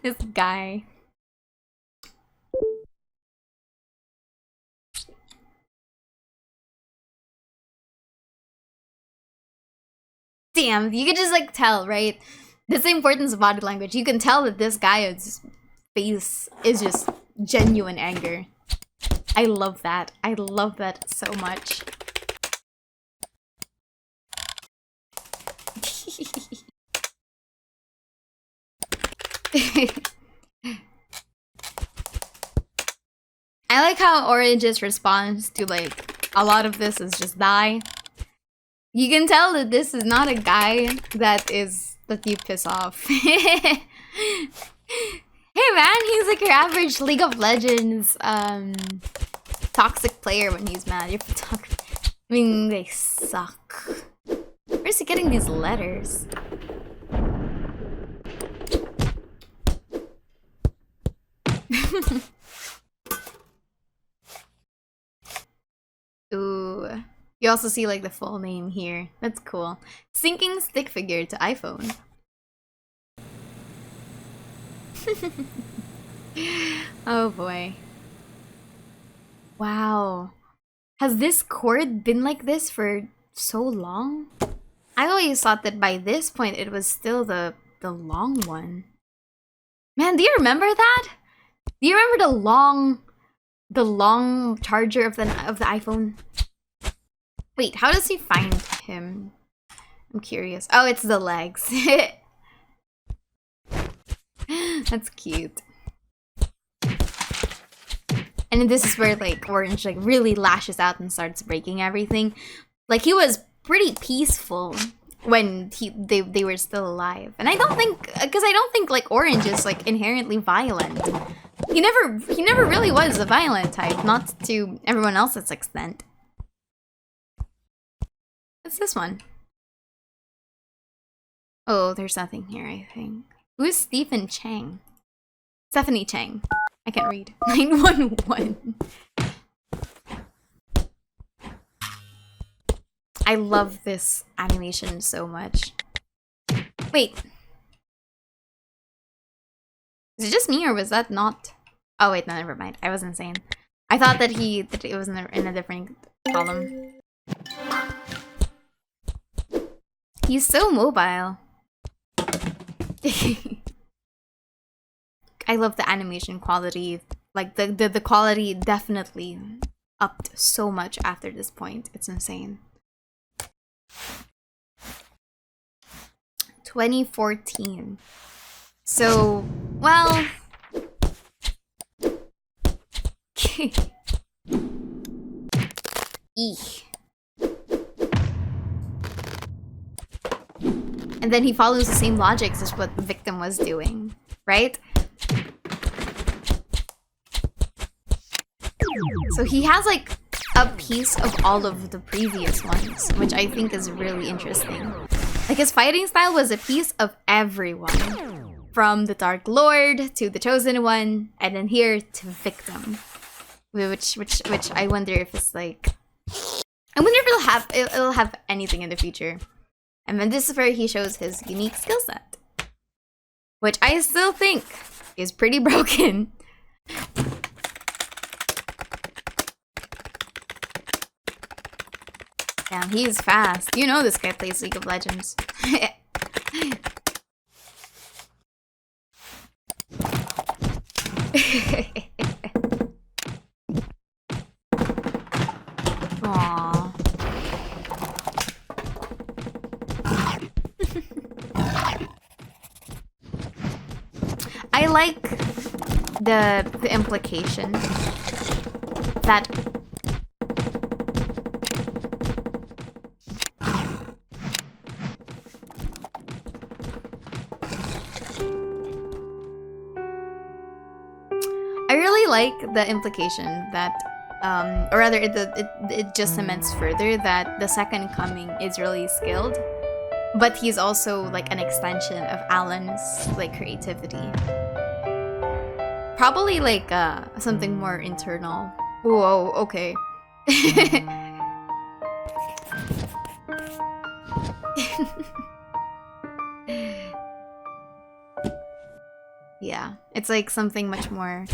This guy. Damn, you can just like tell, right? That's the importance of body language. You can tell that this guy's face is just genuine anger. I love that. I love that so much. I like how Orange's response to like a lot of this is just die. You can tell that this is not a guy that you piss off. Hey man, he's like your average League of Legends toxic player when he's mad. I mean, they suck. Where's he getting these letters? Ooh. You also see like the full name here. That's cool. Syncing stick figure to iPhone. Oh boy. Wow. Has this cord been like this for so long? I always thought that by this point it was still the long one. Man, do you remember that? Do you remember the long charger of the iPhone? Wait, how does he find him? I'm curious. Oh, it's the legs. That's cute. And this is where like Orange like really lashes out and starts breaking everything. Like he was pretty peaceful when they were still alive. And I don't think like Orange is like inherently violent. He never really was a violent type, not to everyone else's extent. What's this one? Oh, there's nothing here, I think. Who is Stephen Chang? Stephanie Chang. I can't read. 911. I love this animation so much. Wait. Is it just me or was that not? Oh wait, no, never mind. I was insane. I thought that it was in a different column. He's so mobile. I love the animation quality. Like the quality definitely upped so much after this point. It's insane. 2014. So, well, eek. And then he follows the same logics as what the victim was doing, right? So he has like a piece of all of the previous ones, which I think is really interesting. Like his fighting style was a piece of everyone. From the Dark Lord to the Chosen One, and then here to Victim. Which I wonder if it's like, I wonder if it'll have anything in the future. And then this is where he shows his unique skill set, which I still think is pretty broken. Damn, he's fast. You know this guy plays League of Legends. Aww. I like the implication that or rather it just cements further that the second coming is really skilled, but he's also like an extension of Alan's like creativity. Probably like something more internal. Whoa, okay. Yeah, it's like something much more.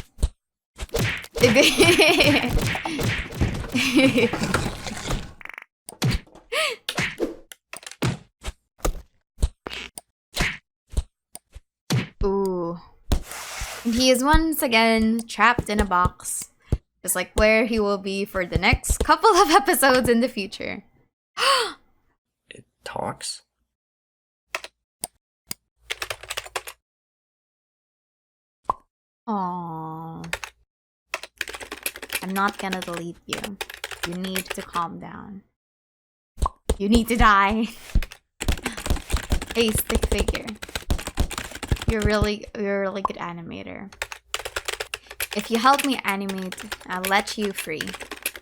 Ooh. And he is once again trapped in a box. Just like where he will be for the next couple of episodes in the future. It talks? Aww. I'm not gonna delete you. You need to calm down. You need to die. Hey, stick figure. You're a really good animator. If you help me animate, I'll let you free.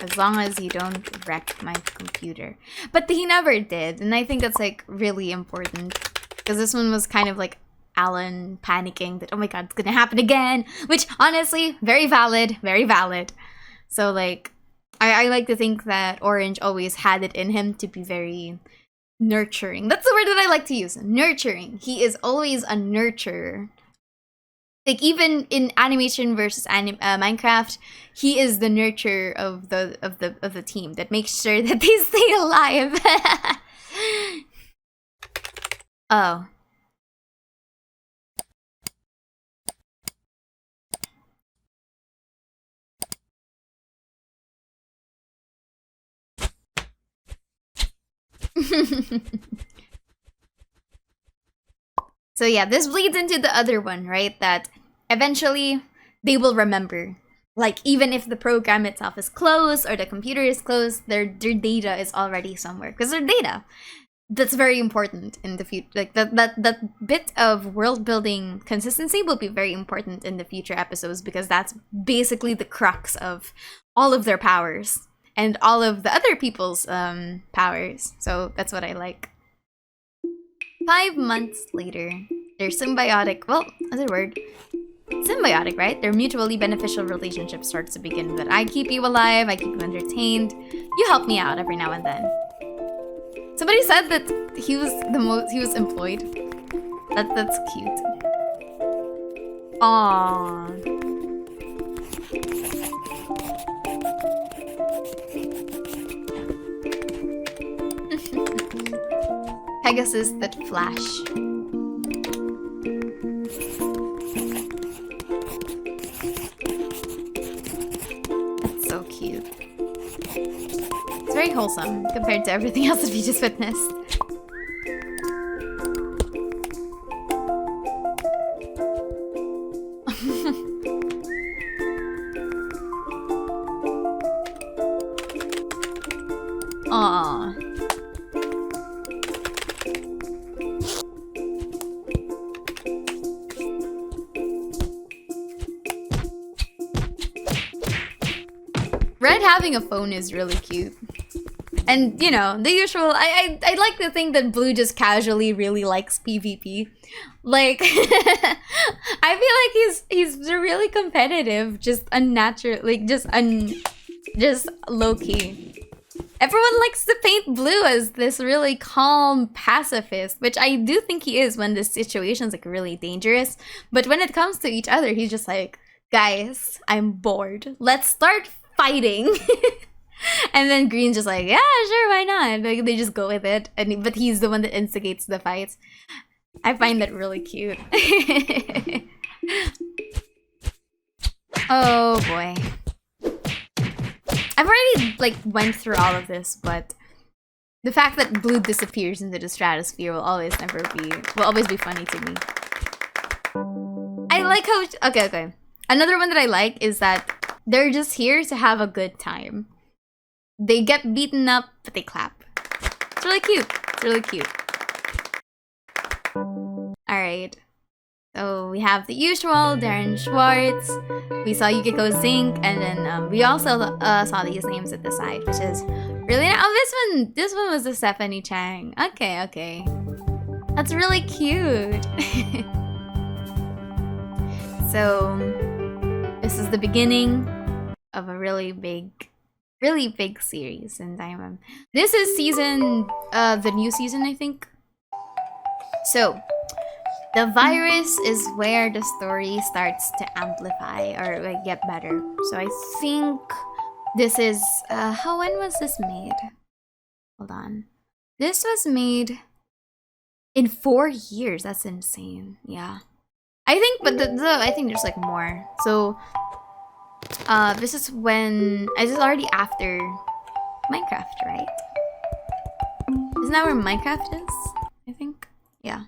As long as you don't wreck my computer. But he never did, and I think that's like really important. Because this one was kind of like Alan panicking that, oh my god, it's gonna happen again. Which, honestly, very valid, very valid. So like, I like to think that Orange always had it in him to be very nurturing. That's the word that I like to use, nurturing. He is always a nurturer. Like, even in animation versus Minecraft, he is the nurturer of the team that makes sure that they stay alive. Oh. So yeah, this bleeds into the other one, right? That eventually they will remember. Like, even if the program itself is closed or the computer is closed, their data is already somewhere. Because their data. That's very important in the future. Like, that bit of world building consistency will be very important in the future episodes, because that's basically the crux of all of their powers. And all of the other people's powers. So that's what I like. 5 months later, their symbiotic, well, that's a word. Symbiotic, right? Their mutually beneficial relationship starts to begin. That I keep you alive, I keep you entertained. You help me out every now and then. Somebody said that he was employed. That's cute. Aww. Pegasus that flash. That's so cute. It's very wholesome compared to everything else that we just witnessed. Aww. Red having a phone is really cute. And, you know, the usual, I like to think that Blue just casually really likes PvP. Like, I feel like he's really competitive, just unnatural, like, just low-key. Everyone likes to paint Blue as this really calm pacifist, which I do think he is when the situation's, like, really dangerous. But when it comes to each other, he's just like, guys, I'm bored. Let's start fighting. And then Green's just like, yeah, sure, why not? Like, they just go with it. But he's the one that instigates the fights. I find that really cute. Oh boy. I've already like went through all of this, but the fact that Blue disappears into the stratosphere will always be funny to me. I like how okay. Another one that I like is that they're just here to have a good time. They get beaten up, but they clap. It's really cute. It's really cute. Alright. So we have the usual, Darren Schwartz. We saw Yukiko Zink, and then we also saw these names at the side, which is really nice. Oh, this one was the Stephanie Chang. Okay. That's really cute. So this is the beginning of a really big series in Diamond. This is the new season, I think. So the virus is where the story starts to amplify or like get better. So I think this is when was this made? Hold on. This was made in 4 years. That's insane. Yeah. I think, but I think there's like more. So this is already after Minecraft, right? Isn't that where Minecraft is? I think. Yeah.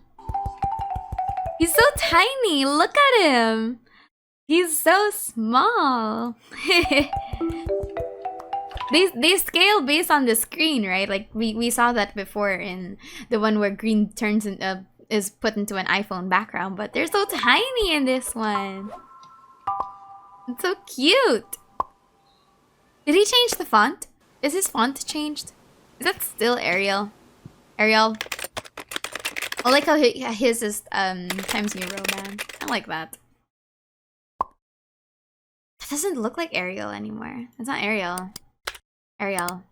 He's so tiny. Look at him. He's so small. They scale based on the screen, right? Like we saw that before in the one where green turns in, is put into an iPhone background, but they're so tiny in this one. It's so cute. Did he change the font? Is his font changed? Is that still Arial? Arial. I like how his is Times New Roman. I like that. That doesn't look like Arial anymore. It's not Arial. Ariel.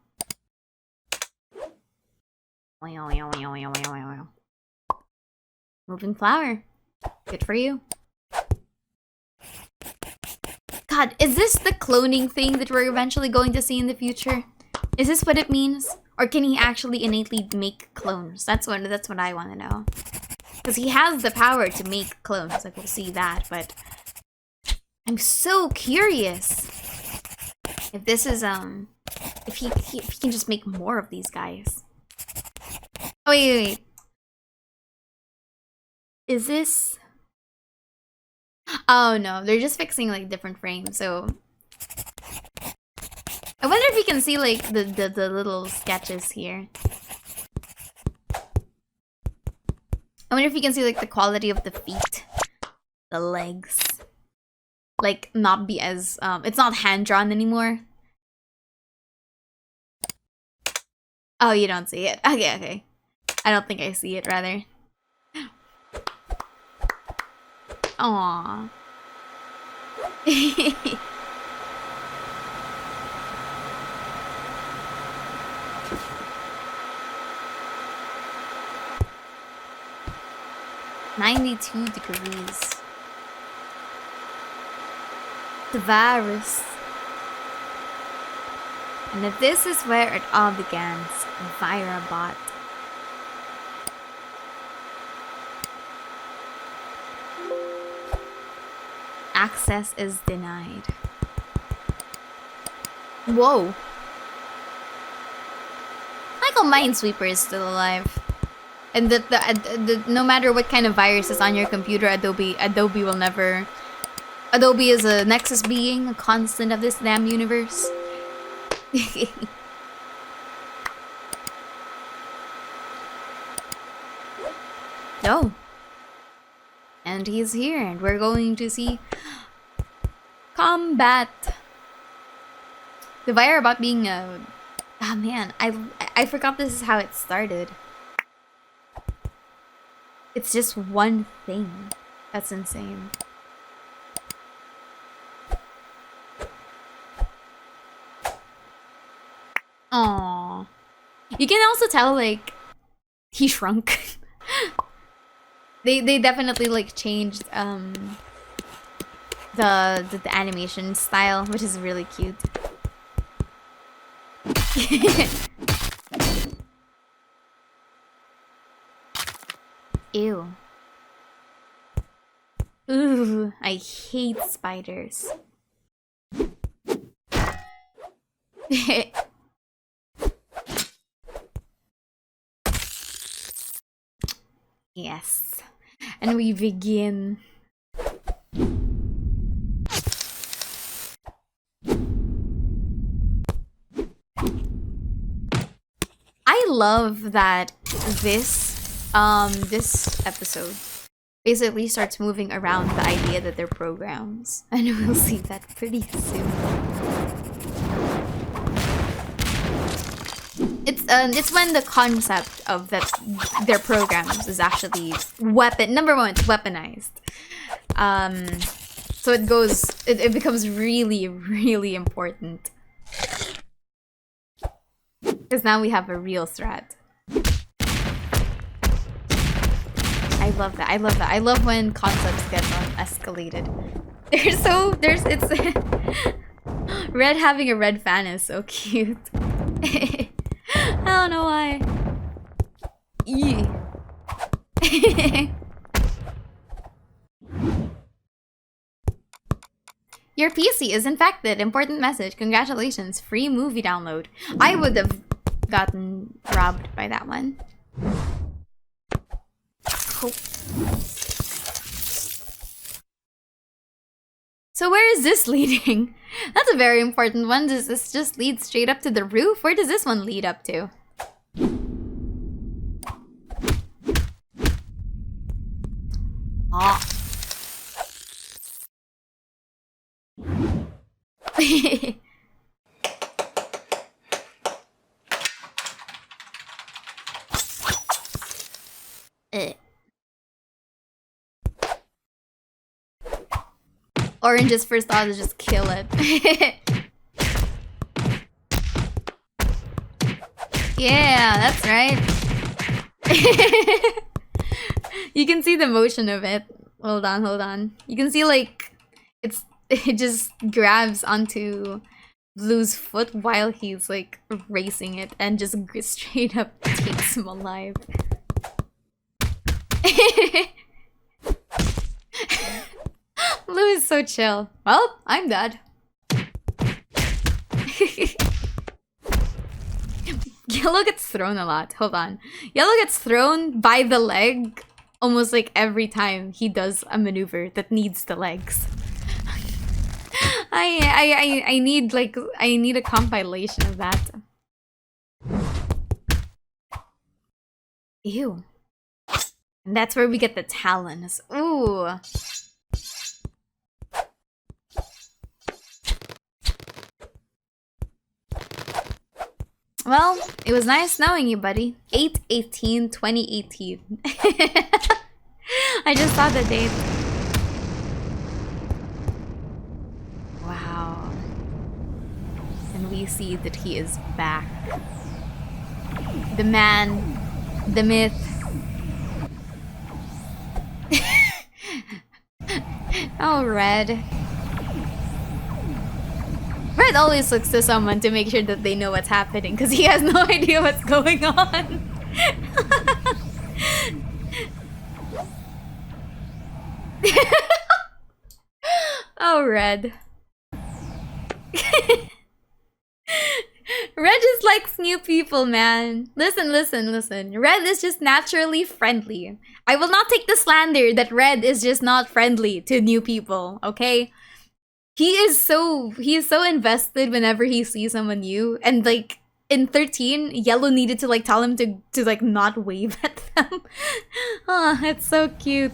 Moving flower. Good for you. God, is this the cloning thing that we're eventually going to see in the future? Is this what it means? Or can he actually innately make clones? That's what I want to know. Because he has the power to make clones. Like, we'll see that, but I'm so curious if this is if he can just make more of these guys. Oh wait. Is this? Oh no, they're just fixing like different frames. So I wonder if you can see like the little sketches here. I wonder if you can see like the quality of the feet, the legs, like not be as it's not hand drawn anymore. Oh, you don't see it. Okay. I don't think I see it, rather. Aww. (92°) The virus. And if this is where it all began, Virabot. Access is denied. Whoa. Michael Minesweeper is still alive. And the no matter what kind of virus is on your computer, Adobe will never... Adobe is a Nexus being, a constant of this damn universe. No. And he's here, and we're going to see combat. The wire about being a... Oh man, I forgot this is how it started. It's just one thing. That's insane. Aww. You can also tell, like, he shrunk. They definitely, like, changed, the animation style, which is really cute. Ew. Ooh, I hate spiders. Yes. And we begin. I love that this episode basically starts moving around the idea that they're programs, and we'll see that pretty soon. It's when the concept of that their programs is actually number one, it's weaponized. So it becomes really, really important. Because now we have a real threat. I love that. I love when concepts get escalated. It's Red having a red fan is so cute. I don't know why. Eee. Your PC is infected. Important message. Congratulations. Free movie download. I would have gotten robbed by that one. Hope. So where is this leading? That's a very important one. Does this just lead straight up to the roof? Where does this one lead up to? Ah. Orange's first thought is just kill it. Yeah, that's right. You can see the motion of it. Hold on, hold on. You can see like it just grabs onto Blue's foot while he's like racing it and just straight up takes him alive. Blue is so chill. Well, I'm dead. Yellow gets thrown a lot. Hold on. Yellow gets thrown by the leg almost like every time he does a maneuver that needs the legs. I need a compilation of that. Ew. And that's where we get the talons. Ooh. Well, it was nice knowing you, buddy. 8/18/2018. I just saw the date. Wow. And we see that he is back. The man, the myth. Oh, Red. Red always looks to someone to make sure that they know what's happening because he has no idea what's going on. Oh, Red. Red just likes new people, man. Listen, listen, listen. Red is just naturally friendly. I will not take the slander that Red is just not friendly to new people, okay? He is so invested whenever he sees someone new, and like in 13, Yellow needed to like tell him to like not wave at them. Oh, it's so cute.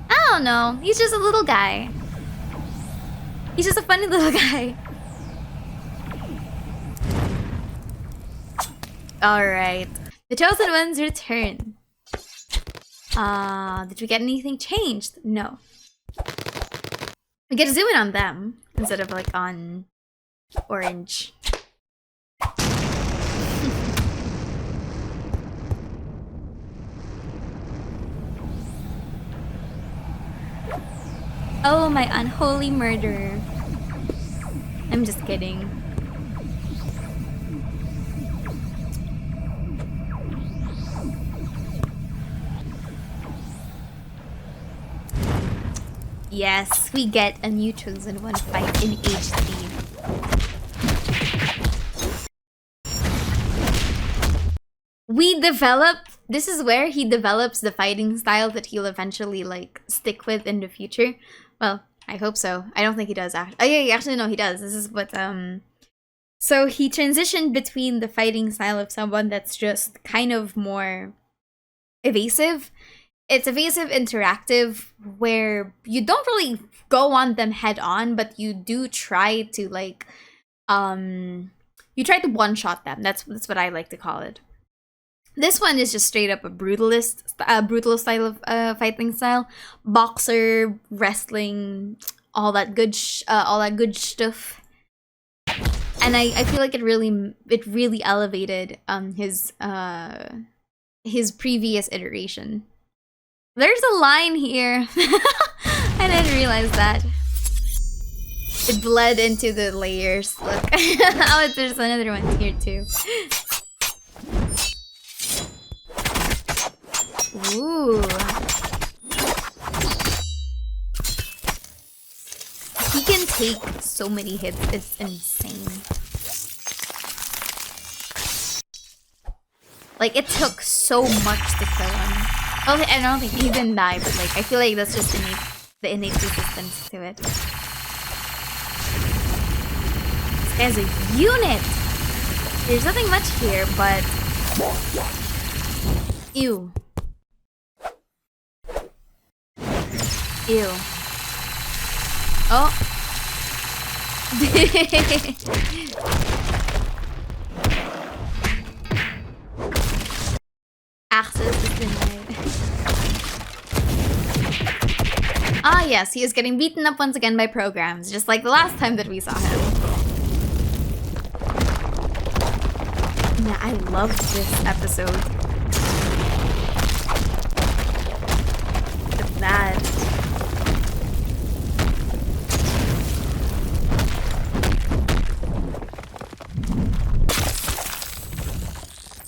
I don't know. He's just a little guy. He's just a funny little guy. Alright. The Chosen Ones return. Did we get anything changed? No. We get to zoom in on them instead of like on Orange. Oh, my unholy murderer. I'm just kidding. Yes, we get a new Chosen One fight in HD. We develop... This is where he develops the fighting style that he'll eventually, like, stick with in the future. Well, I hope so. I don't think he does, actually. Oh, yeah, actually, no, he does. This is what, So he transitioned between the fighting style of someone that's just kind of more evasive. It's evasive, interactive, where you don't really go on them head on, but you do try to, like, you try to one-shot them. That's what I like to call it. This one is just straight up a brutal style of fighting style, boxer, wrestling, all that good stuff. And I feel like it really elevated his previous iteration. There's a line here. I didn't realize that. It bled into the layers. Look. Oh, there's another one here too. Ooh. He can take so many hits, it's insane. Like, it took so much to kill him. Okay, I don't think he didn't die, but like, I feel like that's just innate. the innate resistance to it. This guy's a unit! There's nothing much here, but... Ew. Ew. Oh! Access is denied. Ah yes, he is getting beaten up once again by programs, just like the last time that we saw him. Yeah, I loved this episode. Look at that.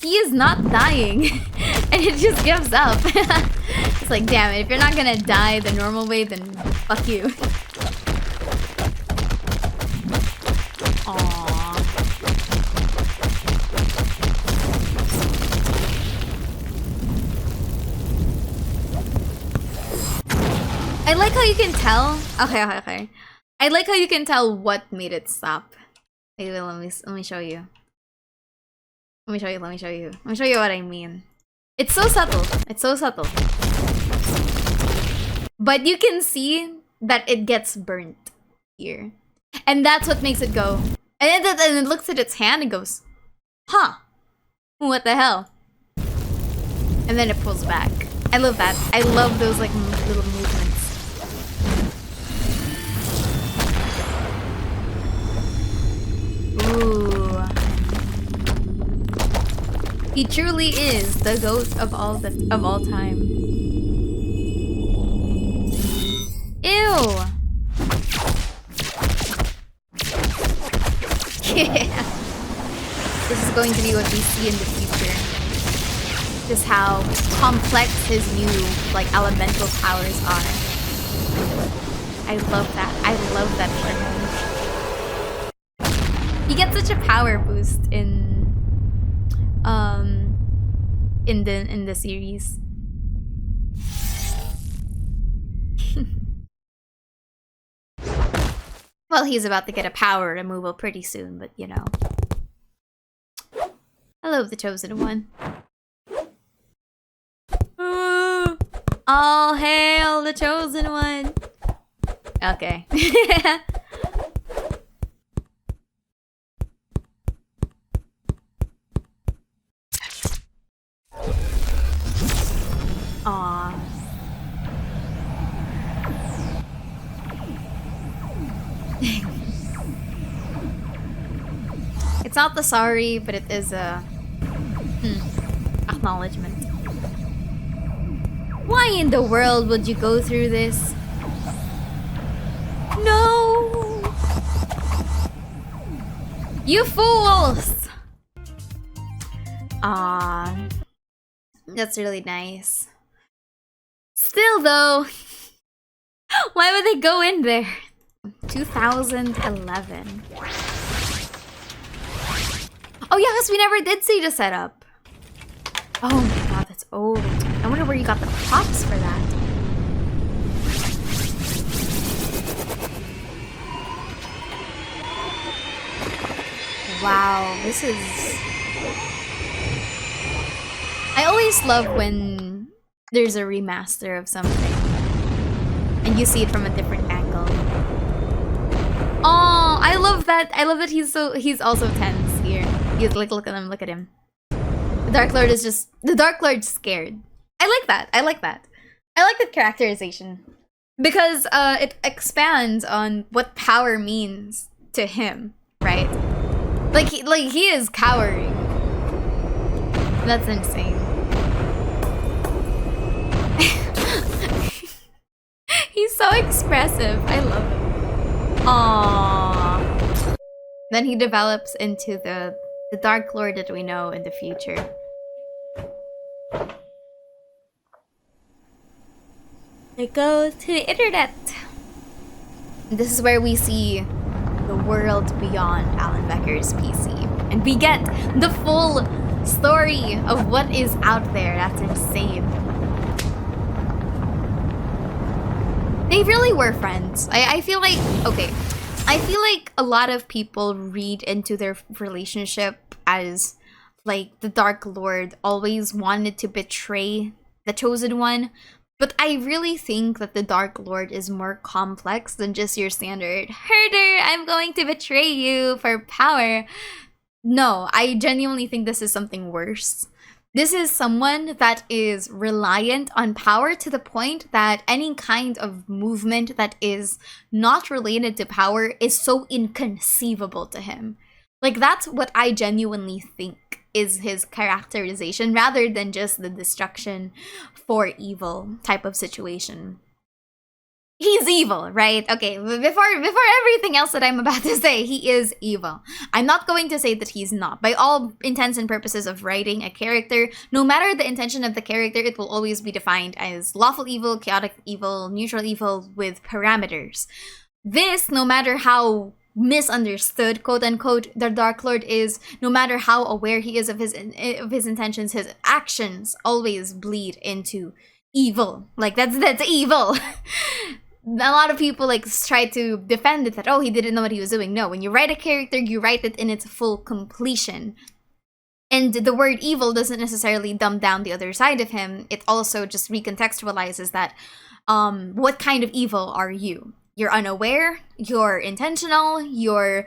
He is not dying, and it just gives up. It's like, damn it, if you're not gonna die the normal way, then fuck you. Aww. I like how you can tell. Okay. I like how you can tell what made it stop. Wait, let me show you. Let me show you what I mean. It's so subtle. But you can see that it gets burnt here. And that's what makes it go. And it looks at its hand and goes, huh, what the hell? And then it pulls back. I love that. I love those like little movements. Ooh. He truly is the ghost of all time. Ew. Yeah. This is going to be what we see in the future. Just how complex his new like elemental powers are. I love that. I love that for him. He gets such a power boost in the series. Well, he's about to get a power removal pretty soon, but you know. Hello, the Chosen One. All hail the Chosen One. Okay. Aww. It's not the sorry, but it is a acknowledgement. Why in the world would you go through this? No! You fools! Ah, that's really nice. Still though, why would they go in there? 2011. Oh yeah, because we never did see the setup. Oh my god, that's old. I wonder where you got the props for that. Wow, this is... I always love when there's a remaster of something and you see it from a different angle. Oh, I love that. I love that he's also tense here. He's like, look at him. The Dark Lord is just... The Dark Lord's scared. I like that. I like that characterization. Because it expands on what power means to him, right? Like he is cowering. That's insane. He's so expressive. I love him. Aww. Then he develops into the Dark Lord that we know in the future. It goes to the internet. This is where we see the world beyond Alan Becker's PC. And we get the full story of what is out there. That's insane. They really were friends. I feel like, okay, I feel like a lot of people read into their relationship as like the Dark Lord always wanted to betray the Chosen One. But I really think that the Dark Lord is more complex than just your standard, herder, I'm going to betray you for power. No, I genuinely think this is something worse. This is someone that is reliant on power to the point that any kind of movement that is not related to power is so inconceivable to him. Like, that's what I genuinely think is his characterization, rather than just the destruction for evil type of situation. He's evil, right? Okay, before everything else that I'm about to say, he is evil. I'm not going to say that he's not. By all intents and purposes of writing a character, no matter the intention of the character, it will always be defined as lawful evil, chaotic evil, neutral evil with parameters. This, no matter how misunderstood, quote unquote, the Dark Lord is, no matter how aware he is of his intentions, his actions always bleed into evil. Like, that's evil. A lot of people like try to defend it that, oh, he didn't know what he was doing. No, when you write a character, you write it in its full completion. And the word evil doesn't necessarily dumb down the other side of him. It also just recontextualizes that, what kind of evil are you? You're unaware, you're intentional, you're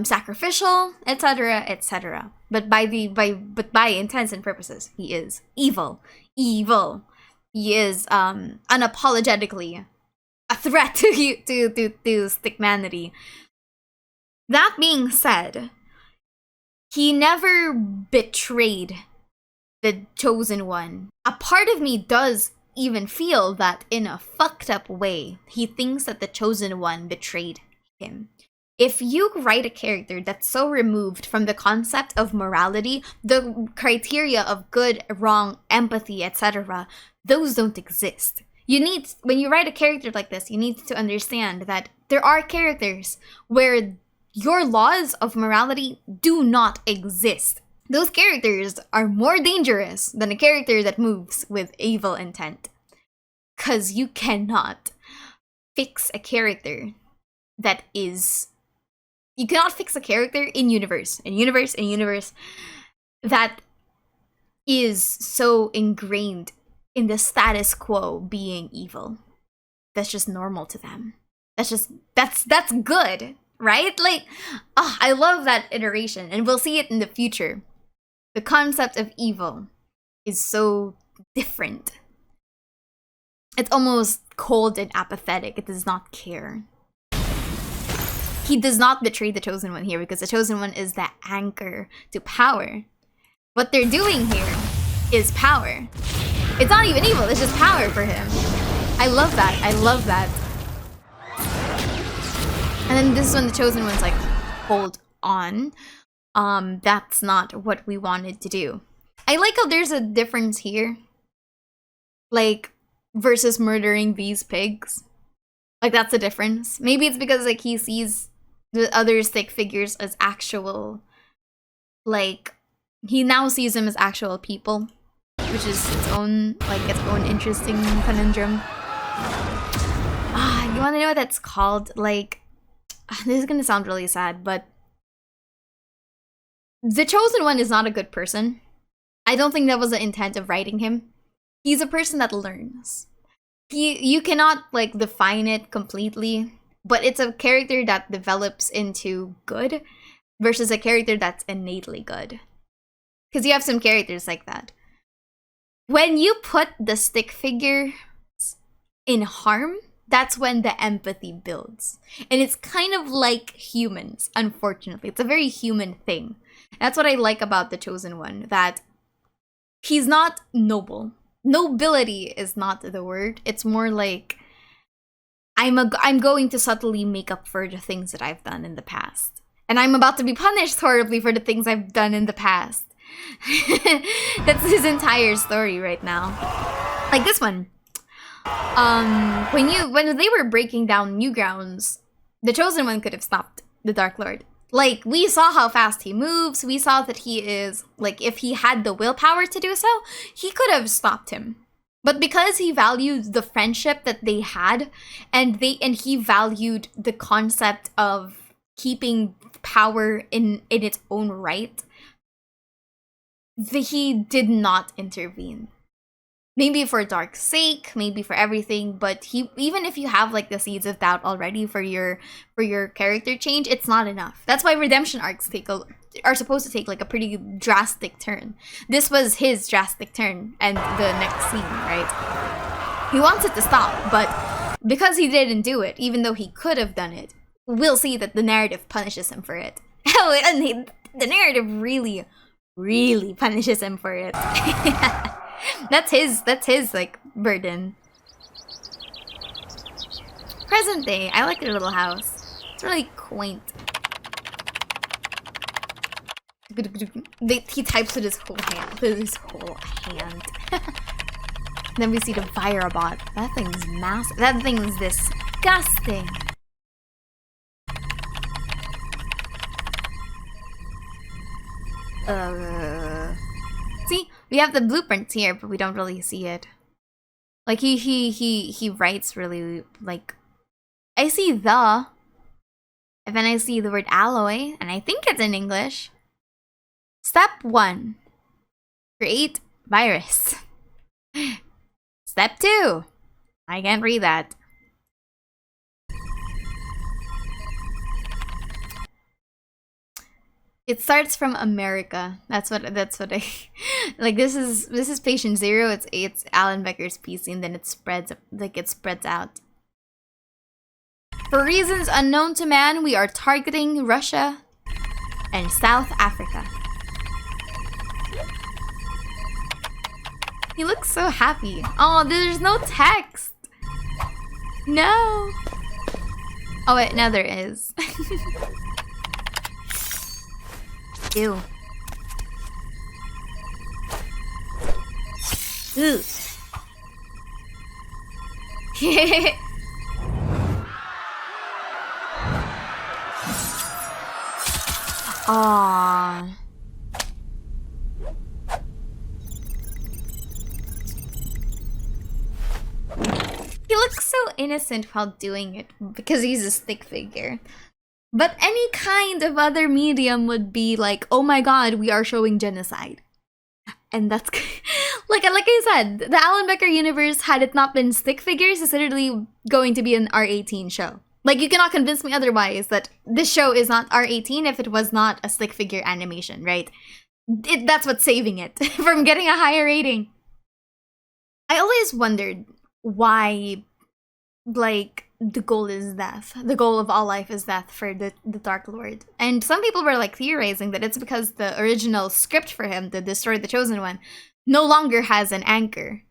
sacrificial, etc., etc. But by intents and purposes, he is evil. Evil. He is unapologetically a threat to humanity. That being said, he never betrayed the Chosen One. A part of me does even feel that in a fucked up way, he thinks that the Chosen One betrayed him. If you write a character that's so removed from the concept of morality, the criteria of good, wrong, empathy, etc., those don't exist. When you write a character like this, you need to understand that there are characters where your laws of morality do not exist. Those characters are more dangerous than a character that moves with evil intent. 'Cause you cannot fix a character that is... You cannot fix a character in universe that is so ingrained in the status quo being evil. That's just normal to them. That's good, right? Like, I love that iteration, and we'll see it in the future. The concept of evil is so different. It's almost cold and apathetic. It does not care. He does not betray the Chosen One here because the Chosen One is the anchor to power. What they're doing here is power. It's not even evil, it's just power for him. I love that. I love that. And then this is when the Chosen One's like, hold on. That's not what we wanted to do. I like how there's a difference here. Like, versus murdering these pigs. Like, that's the difference. Maybe it's because, like, he sees the other stick figures as actual... Like, he now sees them as actual people. Which is its own interesting conundrum. You wanna know what that's called? Like, this is gonna sound really sad, but... The Chosen One is not a good person. I don't think that was the intent of writing him. He's a person that learns. You cannot, like, define it completely, but it's a character that develops into good versus a character that's innately good. Because you have some characters like that. When you put the stick figure in harm, that's when the empathy builds. And it's kind of like humans, unfortunately. It's a very human thing. That's what I like about the Chosen One, that he's not noble. Nobility is not the word. It's more like, I'm going to subtly make up for the things that I've done in the past. And I'm about to be punished horribly for the things I've done in the past. That's his entire story right now. Like this one. When they were breaking down Newgrounds, the Chosen One could have stopped the Dark Lord. Like, we saw how fast he moves. We saw that he is, like, if he had the willpower to do so, he could have stopped him. But because he valued the friendship that they had, and he valued the concept of keeping power in its own right, he did not intervene. Maybe for Dark's sake, maybe for everything, but even if you have like the seeds of doubt already for your character change, it's not enough. That's why redemption arcs are supposed to take like a pretty drastic turn. This was his drastic turn, and the next scene, right? He wants it to stop, but because he didn't do it, even though he could have done it, we'll see that the narrative punishes him for it. And the narrative really, really punishes him for it. That's his like burden. Present day. I like their little house. It's really quaint. He types with his whole hand. Then we see the Virobot. That thing's massive. That thing's disgusting. See, we have the blueprints here, but we don't really see it. Like he writes really like, I see the, and then I see the word alloy, and I think it's in English. Step 1, create virus. Step 2, I can't read that. It starts from America. That's what I like. This is patient 0. It's Alan Becker's PC, and then it spreads out. For reasons unknown to man, we are targeting Russia and South Africa. He looks so happy. Oh, there's no text. No. Oh wait, now there is. Ew. Ooh. Aww. He looks so innocent while doing it because he's a stick figure. But any kind of other medium would be like, oh my god, we are showing genocide. And that's like I said, the Alan Becker universe, had it not been stick figures, is literally going to be an R18 show. Like, you cannot convince me otherwise that this show is not R18 if it was not a stick figure animation, right? That's what's saving it from getting a higher rating. I always wondered why, like, the goal is death. The goal of all life is death for the Dark Lord. And some people were like theorizing that it's because the original script for him to destroy the Chosen One no longer has an anchor.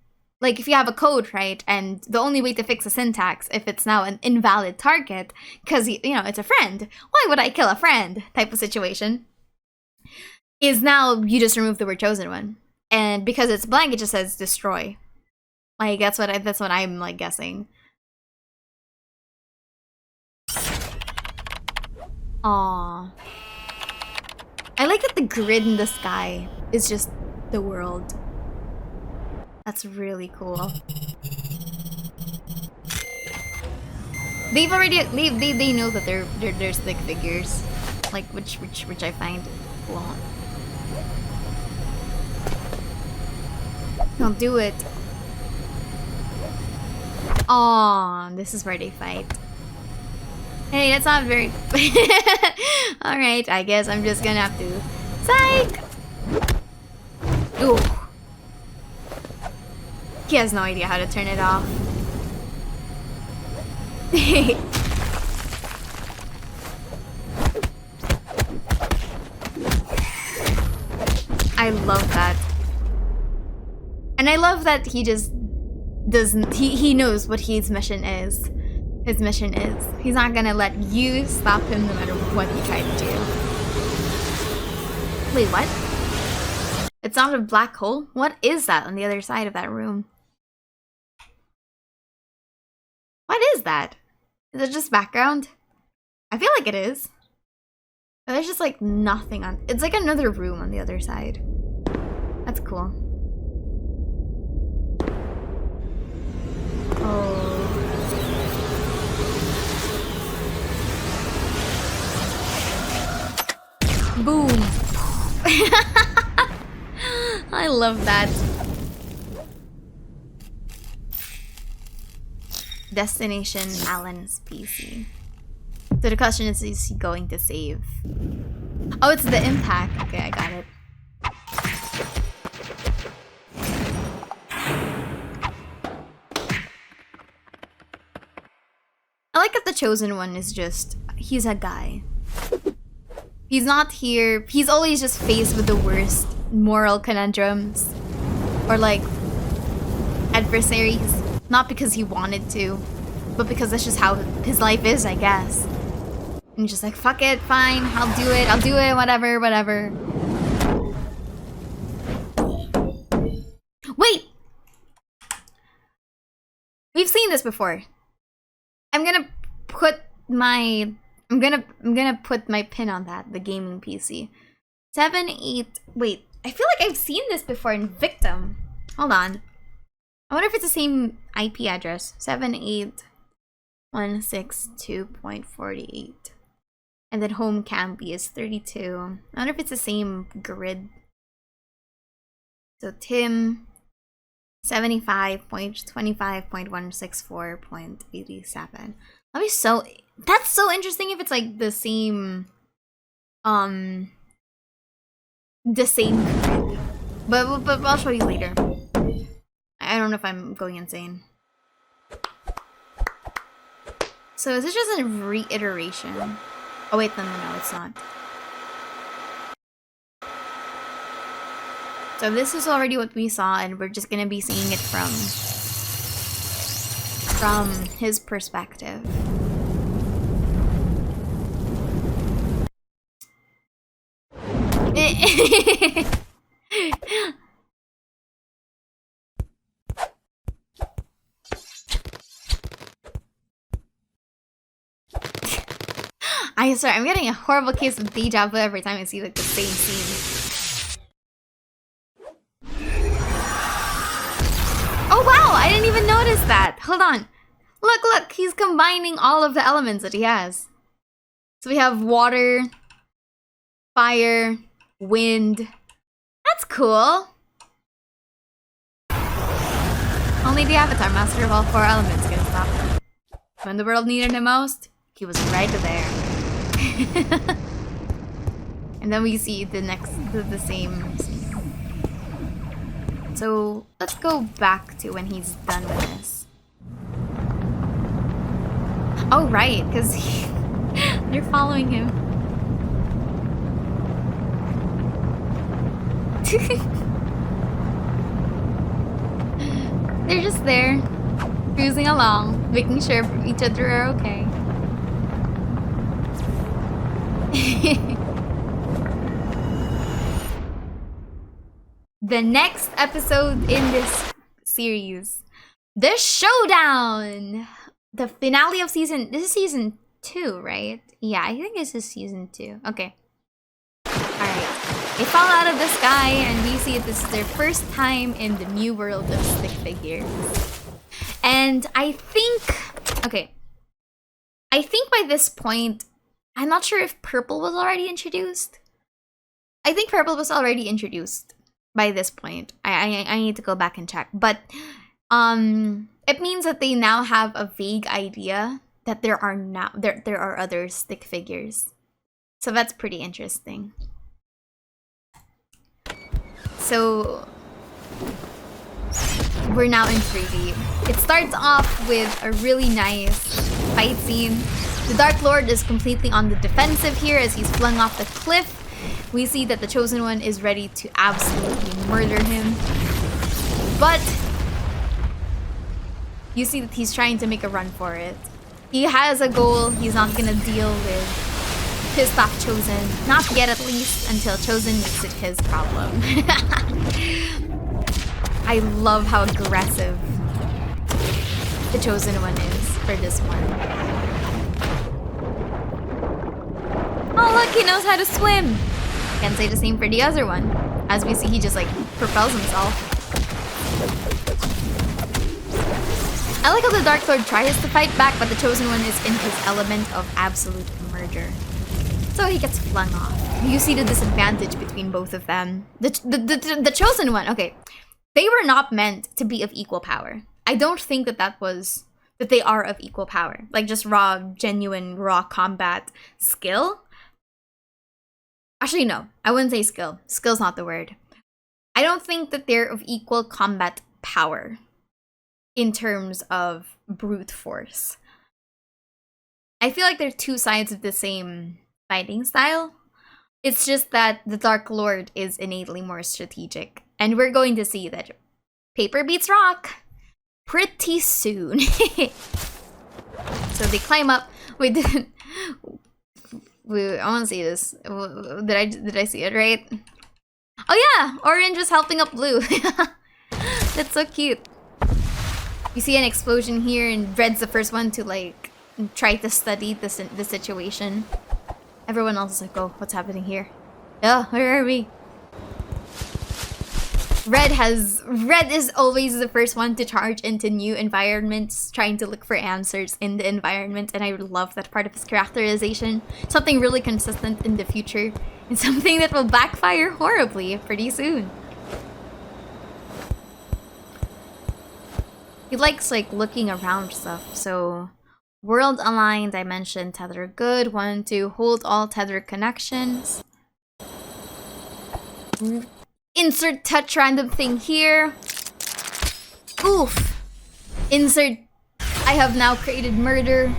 Like, if you have a code, right, and the only way to fix a syntax, if it's now an invalid target, because, you know, it's a friend, why would I kill a friend type of situation, is now you just remove the word Chosen One. And because it's blank, it just says destroy. Like, that's what I'm, like, guessing. Aww. I like that the grid in the sky is just the world. That's really cool. They've already they know that they're stick figures, like which I find cool. Don't do it. Aww, this is where they fight. Hey, that's not very... Alright, I guess I'm just gonna have to... Psych! Ooh. He has no idea how to turn it off. I love that. And I love that he just doesn't... He knows what his mission is. His mission is. He's not gonna let you stop him no matter what you try to do. Wait, what? It's not a black hole? What is that on the other side of that room? What is that? Is it just background? I feel like it is. But there's just like nothing on... It's like another room on the other side. That's cool. love that. Destination Alan's PC. So the question is he going to save? Oh, it's the impact. Okay, I got it. I like that the chosen one is just, he's a guy. He's not here, he's always just faced with the worst moral conundrums. Or like, adversaries. Not because he wanted to, but because that's just how his life is, I guess. And he's just like, fuck it, fine, I'll do it, whatever, whatever. Wait! We've seen this before. I'm gonna put my pin on that, the gaming PC. 7, 8, wait, I feel like I've seen this before in Victim. Hold on. I wonder if it's the same IP address. 78162.48. And then home campy is 32. I wonder if it's the same grid. So Tim 75.25.164.87. That's so interesting if it's like the same grid. But I'll show you later. I don't know if I'm going insane. So is this just a reiteration? Oh wait, no, it's not. So this is already what we saw, and we're just gonna be seeing it from his perspective. I'm getting a horrible case of deja vu every time I see like the same scene. Oh wow, I didn't even notice that. Hold on. Look, he's combining all of the elements that he has. So we have water, fire, wind. That's cool. Only the Avatar, master of all 4 elements, can stop him. When the world needed him most, he was right there. And then we see the same scene. So let's go back to when he's done with this. Oh right, because they're following him. They're just there, cruising along, making sure each other are okay. The next episode in this series, the showdown, the finale of season. This is season 2, right? Yeah, I think this is season 2. Okay. Alright. They fall out of the sky, and we see this is their first time in the new world of stick figures. And I think, okay, I think by this point, I'm not sure if purple was already introduced. I think purple was already introduced by this point. I need to go back and check. But it means that they now have a vague idea that there are other stick figures. So that's pretty interesting. So we're now in 3D. It starts off with a really nice fight scene. The Dark Lord is completely on the defensive here as he's flung off the cliff. We see that the Chosen One is ready to absolutely murder him. But you see that he's trying to make a run for it. He has a goal. He's not gonna deal with pissed off Chosen. Not yet, at least, until Chosen makes it his problem. I love how aggressive the Chosen One is for this one. Oh look, he knows how to swim! Can't say the same for the other one. As we see, he just like propels himself. I like how the Dark Lord tries to fight back, but the Chosen One is in his element of absolute murder. So he gets flung off. You see the disadvantage between both of them. The chosen one, okay. They were not meant to be of equal power. I don't think that they are of equal power. Like just genuine raw combat skill. Actually, no. I wouldn't say skill. Skill's not the word. I don't think that they're of equal combat power in terms of brute force. I feel like they're two sides of the same fighting style. It's just that the Dark Lord is innately more strategic. And we're going to see that paper beats rock pretty soon. So they climb up. Wait, I want to see this. Did I see it right? Oh yeah, Orange is helping up Blue. That's so cute. You see an explosion here, and Red's the first one to like try to study the situation. Everyone else is like, oh, what's happening here? Oh, where are we? Red is always the first one to charge into new environments, trying to look for answers in the environment, and I love that part of his characterization. Something really consistent in the future, and something that will backfire horribly pretty soon. He likes like looking around stuff, so world aligned, dimension, tether good, 1, 2, hold all tether connections. Insert touch random thing here. Oof. Insert I have now created murder.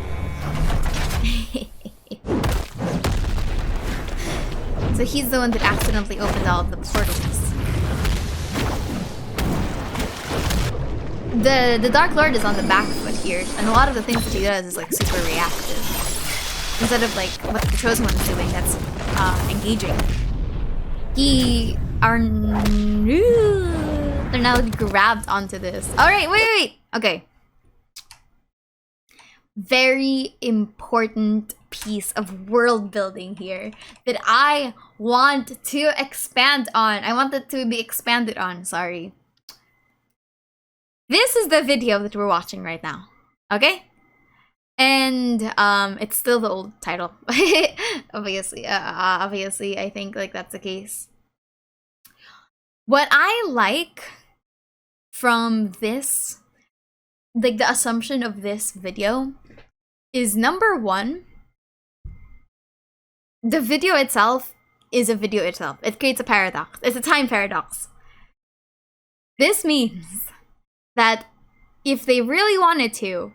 So he's the one that accidentally opened all of the portals. The Dark Lord is on the back foot here, and a lot of the things that he does is like super reactive. Instead of like what the Chosen One is doing, that's engaging. They're now grabbed onto this. Alright, wait. Okay. Very important piece of world building here that I want to expand on. I want it to be expanded on, sorry. This is the video that we're watching right now, okay? And it's still the old title. Obviously, I think like that's the case. What I like from this, like the assumption of this video, is number one, the video itself is a video itself. It creates a paradox. It's a time paradox. This means that if they really wanted to,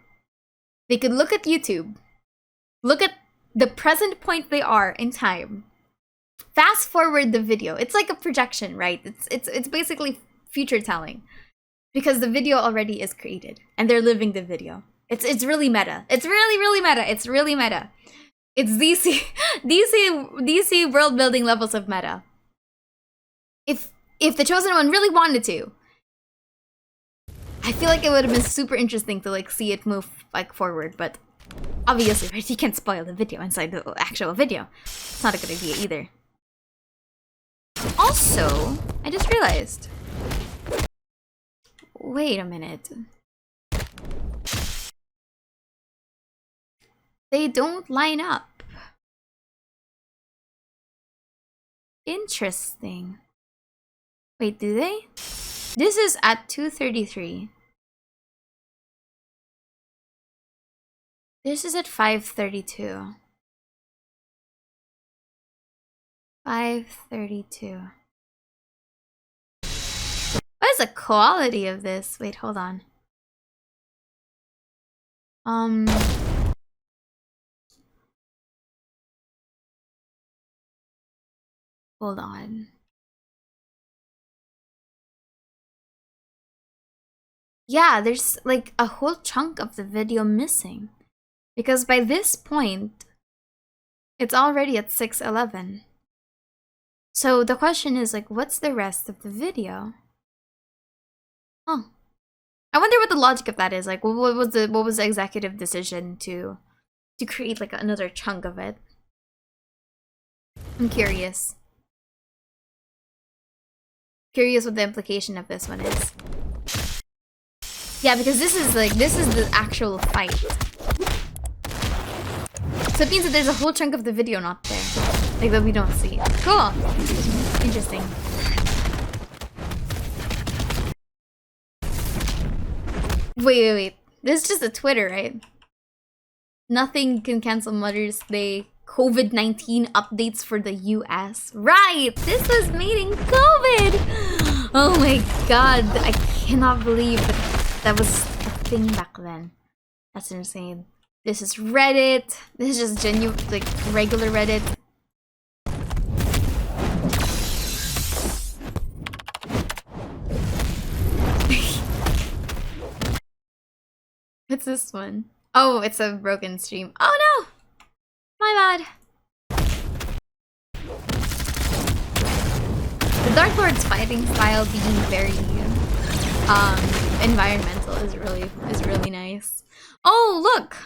they could look at YouTube, look at the present point they are in time, fast forward the video. It's like a projection, right? It's basically future telling, because the video already is created and they're living the video. It's really meta. It's really meta. It's really meta. It's DC world building levels of meta. If the Chosen One really wanted to, I feel like it would have been super interesting to like see it move like forward, but obviously, right, you can't spoil the video inside the actual video. It's not a good idea either. Also, I just realized. Wait a minute. They don't line up. Interesting. Wait, do they? This is at 2:33. This is at 5:32. 5:32. What is the quality of this? Wait, hold on. Hold on. Yeah, there's like a whole chunk of the video missing. Because by this point, it's already at 6:11. So the question is like, what's the rest of the video? Huh. I wonder what the logic of that is. Like, what was the executive decision to create like another chunk of it? I'm curious. Curious what the implication of this one is. Yeah, because this is the actual fight. So it means that there's a whole chunk of the video not there. Like that we don't see. Cool. Interesting. Wait. This is just a Twitter, right? Nothing can cancel Mother's Day. COVID-19 updates for the US. Right! This was made in COVID! Oh my god. I cannot believe that was a thing back then. That's insane. This is Reddit. This is just genuine, like, regular Reddit. What's this one? Oh, it's a broken stream. Oh no! My bad. The Dark Lord's fighting style being very environmental is really nice. Oh, look!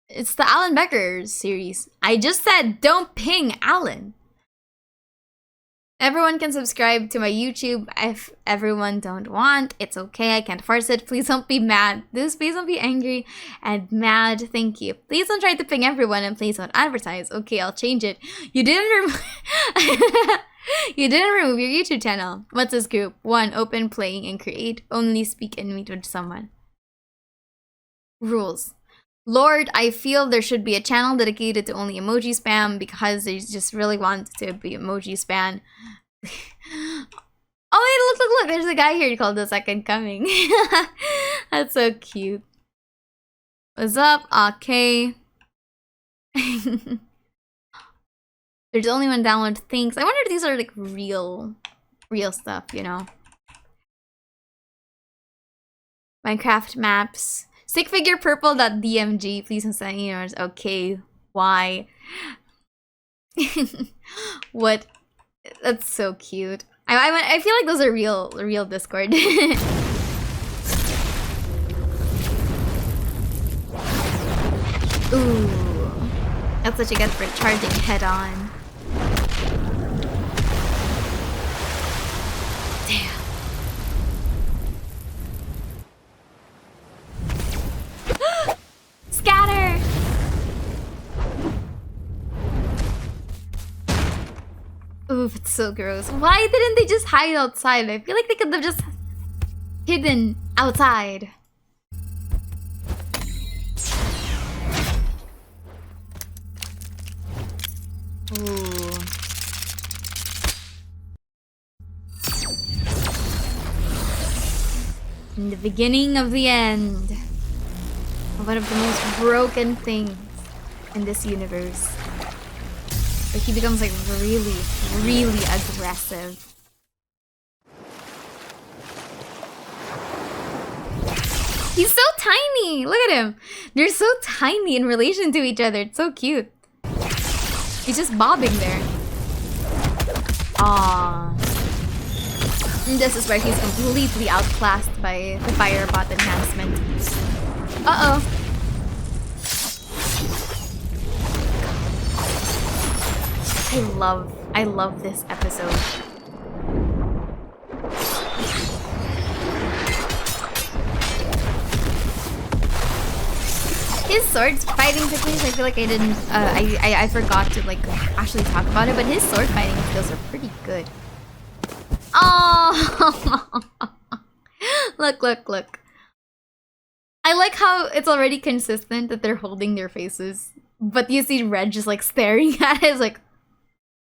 It's the Alan Becker series. I just said don't ping Alan. Everyone can subscribe to my YouTube if everyone don't want. It's okay, I can't force it. Please don't be mad. Please don't be angry and mad. Thank you. Please don't try to ping everyone and please don't advertise. Okay, I'll change it. You didn't You didn't remove your YouTube channel. What's this group? 1. Open, playing, and create. Only speak and meet with someone. Rules. Lord, I feel there should be a channel dedicated to only emoji spam because they just really want to be emoji spam. Oh wait, look, there's a guy here called The Second Coming. That's so cute. What's up? Okay. There's only one download. Thanks. I wonder if these are like real stuff, you know? Minecraft maps. Stickfigurepurple.dmg. Please don't send yours. Okay. Why? What? That's so cute. I feel like those are real Discord. Ooh. That's what you get for charging head on. Damn. Scatter! Oof, it's so gross. Why didn't they just hide outside? I feel like they could have just hidden outside. Ooh. In the beginning of the end. One of the most broken things in this universe. Like he becomes like really aggressive. He's so tiny! Look at him! They're so tiny in relation to each other. It's so cute. He's just bobbing there. Aww. And this is where he's completely outclassed by the Firebot enhancement. Uh-oh. I love this episode. His sword fighting techniques, I feel like I didn't, I forgot to like actually talk about it, but his sword fighting skills are pretty good. Oh, look. I like how it's already consistent that they're holding their faces, but you see Red just like staring at it, it's like,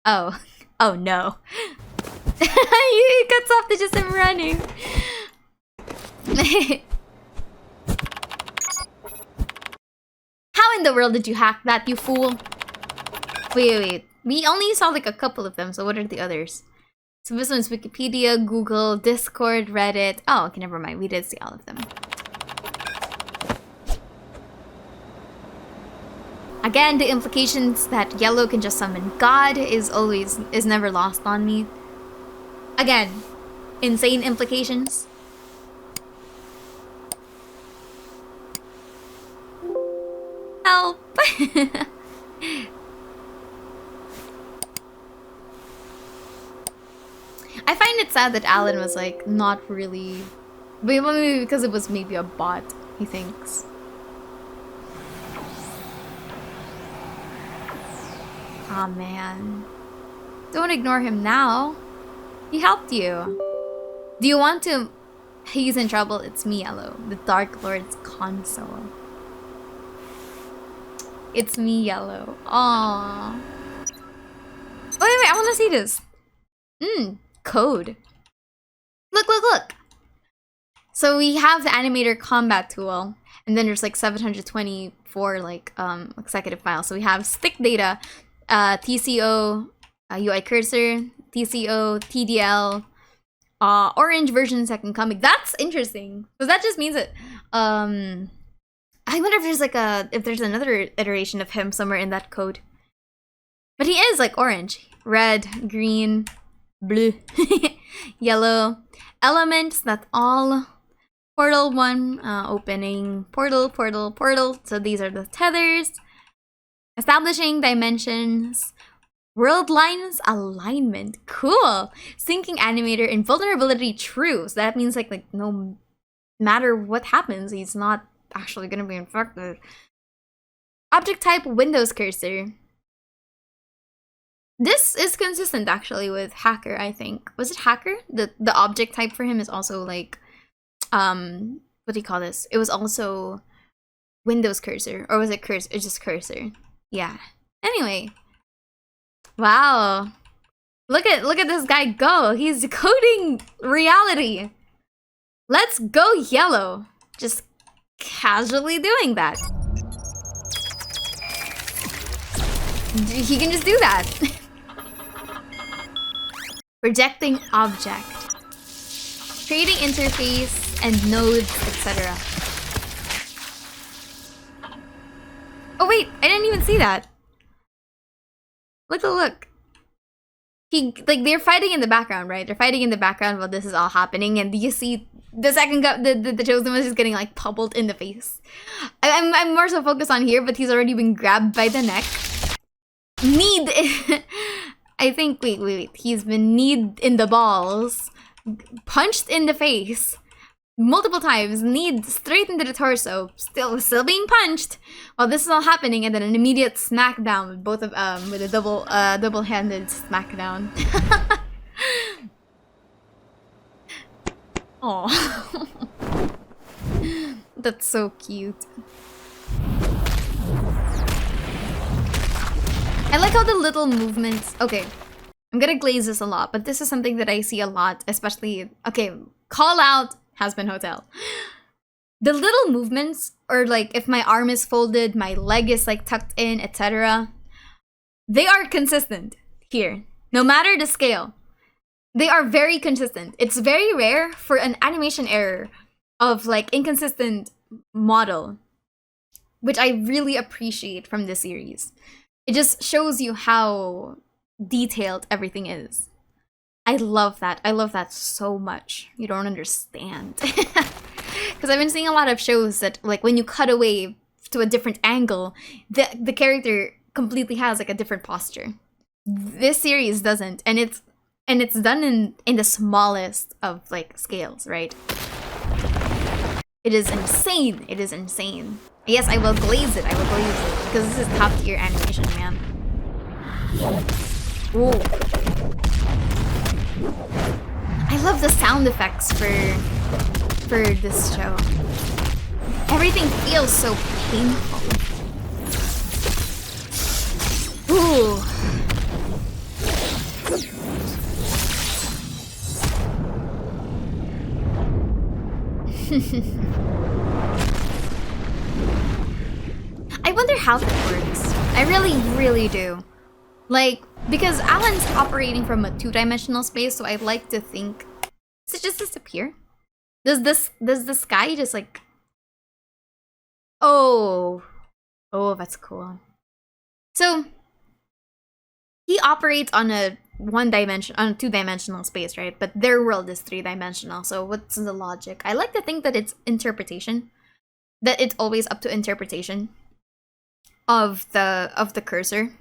oh no. He cuts off to just him running. How in the world did you hack that, you fool? Wait. We only saw like a couple of them, so what are the others? So this one's Wikipedia, Google, Discord, Reddit. Oh, okay, never mind. We did see all of them. Again, the implications that Yellow can just summon God is never lost on me. Again, insane implications. Help! I find it sad that Alan was like not really, maybe because it was maybe a bot, he thinks. Aw, man. Don't ignore him now. He helped you. Do you want to... He's in trouble. It's me, Yellow. The Dark Lord's console. It's me, Yellow. Aww. Oh, wait, I want to see this. Code. Look. So we have the Animator combat tool, and then there's like 724 like executive files. So we have stick data, TCO, UI cursor, TCO, TDL, orange version second comic. That's interesting. So that just means that I wonder if there's like there's another iteration of him somewhere in that code. But he is like orange, red, green, blue, yellow. Elements, that's all. Portal 1, opening, portal. So these are the tethers. Establishing dimensions. World lines alignment. Cool. Syncing animator invulnerability true. So that means like no matter what happens, he's not actually gonna be infected. Object type Windows cursor. This is consistent actually with hacker, I think. Was it hacker? The object type for him is also like what do you call this? It was also Windows cursor, or was it cursor? It's just cursor. Yeah. Anyway. Wow. Look at this guy go. He's coding reality. Let's go, Yellow. Just casually doing that. He can just do that. Projecting object. Creating interface and nodes, etc. Oh wait, I didn't even see that. Look. They're fighting in the background, right? They're fighting in the background while this is all happening, and you see the second the chosen one is getting like pummeled in the face. I'm more so focused on here, but he's already been grabbed by the neck. I think wait. He's been kneed in the balls, punched in the face multiple times, kneed straight into the torso, still being punched while this is all happening, and then an immediate smackdown with both of with a double-handed smackdown. Oh, that's so cute. I like how the little movements... Okay, I'm gonna glaze this a lot, but this is something that I see a lot, especially... Okay, call out Husband Hotel. The little movements, or like if my arm is folded, my leg is like tucked in, etc. They are consistent here, no matter the scale. They are very consistent. It's very rare for an animation error of like inconsistent model, which I really appreciate from this series. It just shows you how detailed everything is. I love that. I love that so much. You don't understand. Because I've been seeing a lot of shows that like when you cut away to a different angle, the character completely has like a different posture. This series doesn't, and it's done in the smallest of like scales, right? It is insane. It is insane. Yes, I will glaze it. I will glaze it because this is top tier animation, man. Ooh. I love the sound effects for this show. Everything feels so painful. Ooh. I wonder how that works. I really do. Like, because Alan's operating from a two-dimensional space, so I'd like to think... Does it just disappear? Does the sky just like... Oh, that's cool. So, he operates on a two-dimensional space, right? But their world is three-dimensional, so what's the logic? I like to think that it's interpretation. That it's always up to interpretation of the cursor.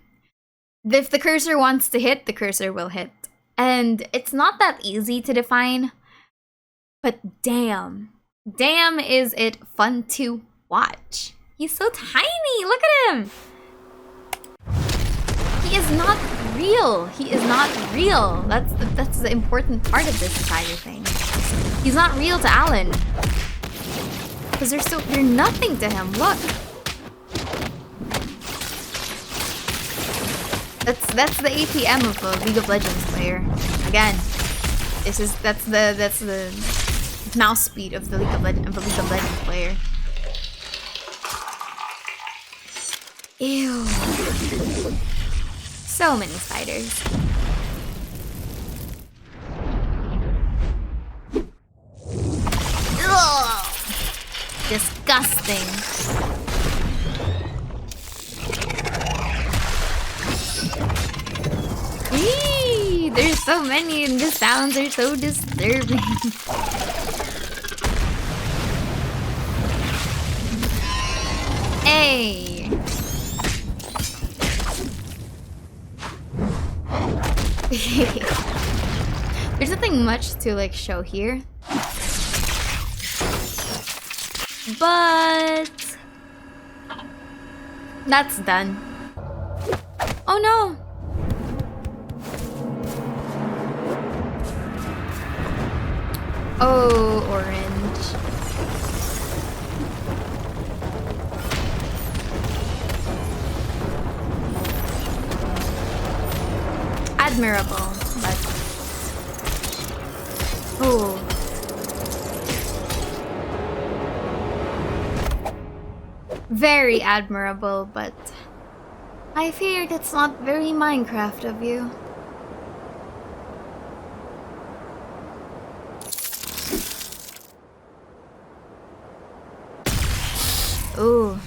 If the cursor wants to hit, the cursor will hit. And it's not that easy to define, but damn is it fun to watch. He's so tiny, look at him! He is not real. He is not real. That's the important part of this entire thing. He's not real to Alan. Because they're nothing to him. Look. That's the APM of a League of Legends player. Again, that's the mouse speed of the League of Legends player. Ew. So many spiders. Ugh. Disgusting. Eee, there's so many and the sounds are so disturbing. Hey. There's nothing much to like show here. But that's done. Oh no. Oh, orange. Admirable, but oh. Very admirable, but I feared it's not very Minecraft of you. Ooh.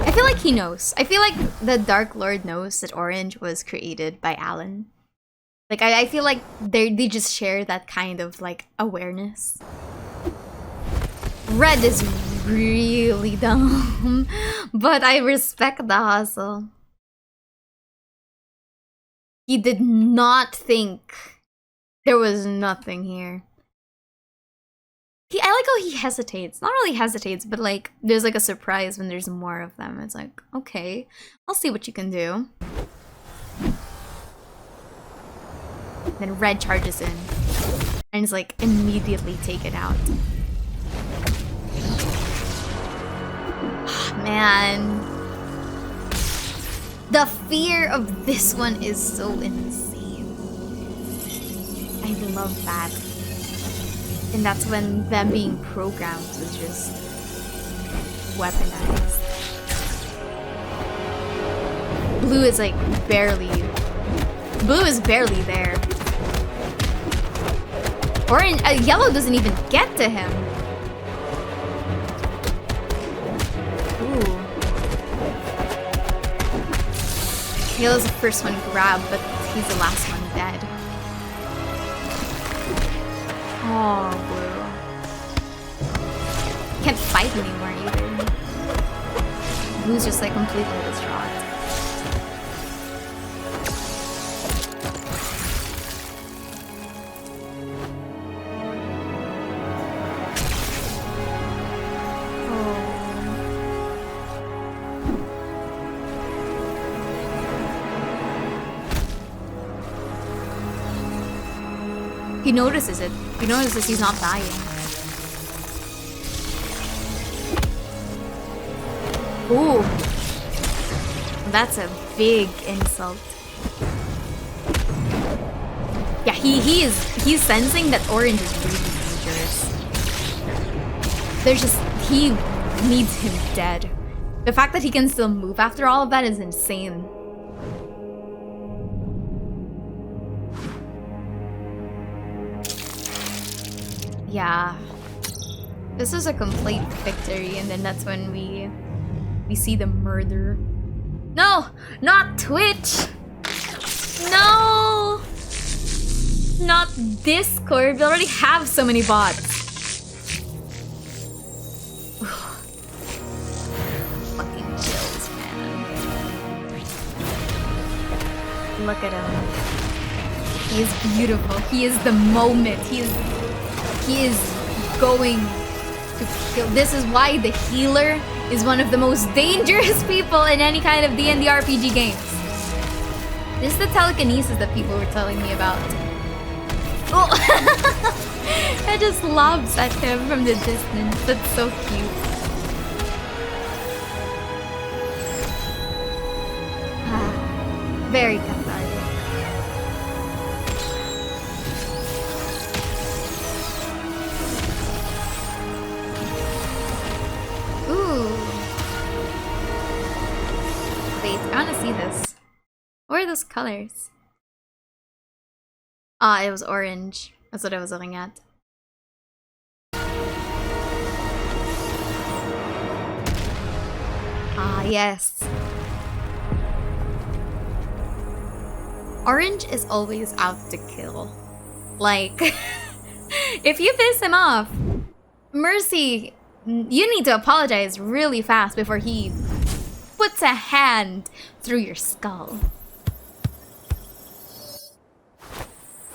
I feel like he knows. I feel like the Dark Lord knows that orange was created by Alan. Like, I feel like they just share that kind of, like, awareness. Red is really dumb, but I respect the hustle. He did not think there was nothing here. I like how he hesitates. Not really hesitates, but like there's like a surprise when there's more of them. It's like, okay, I'll see what you can do. Then red charges in and it's like immediately take it out. Man, the fear of this one is so insane. I love that. And that's when them being programmed was just weaponized. Blue is like barely... Blue is barely there. Orange... yellow doesn't even get to him. Ooh. Yellow's the first one grabbed, but he's the last one dead. Oh, Blue. Can't fight anymore either. Blue's just like completely distraught. He notices it. He notices he's not dying. Ooh. That's a big insult. Yeah, he's sensing that orange is really dangerous. There's just, he needs him dead. The fact that he can still move after all of that is insane. Yeah, this is a complete victory, and then that's when we see the murder. No, not Twitch. No, not Discord. We already have so many bots. Fucking chills, man. Look at him. He is beautiful. He is the moment. He is going to kill. This is why the healer is one of the most dangerous people in any kind of D&D RPG games. This is the telekinesis that people were telling me about. Oh! I just lobs at him from the distance. That's so cute. Very cathartic. Ooh. Wait, I wanna see this. What are those colors? Ah, it was orange. That's what I was looking at. Ah, yes. Orange is always out to kill. Like, if you piss him off, Mercy, you need to apologize really fast before he puts a hand through your skull.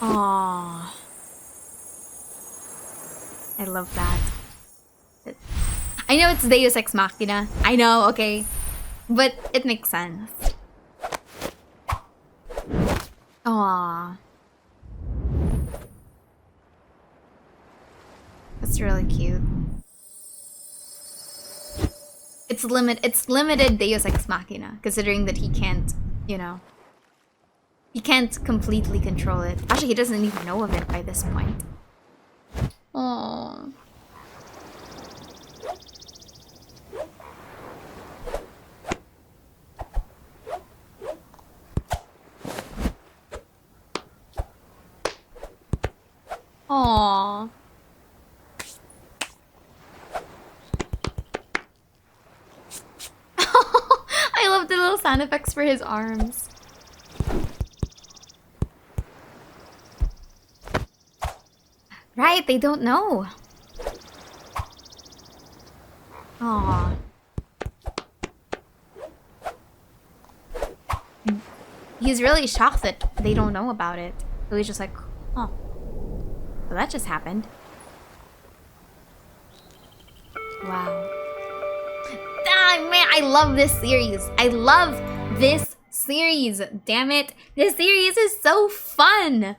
Aww. I love that. I know it's Deus Ex Machina. I know, okay. But it makes sense. Aww. That's really cute. It's limited Deus Ex Machina, considering that he can't, you know, he can't completely control it. Actually, he doesn't even know of it by this point. Aww. Aww. I love the little sound effects for his arms. Right, they don't know. Aww. He's really shocked that they don't know about it. So he's just like, oh. Well, that just happened. Wow. Ah, man, I love this series. I love this series. Damn it. This series is so fun.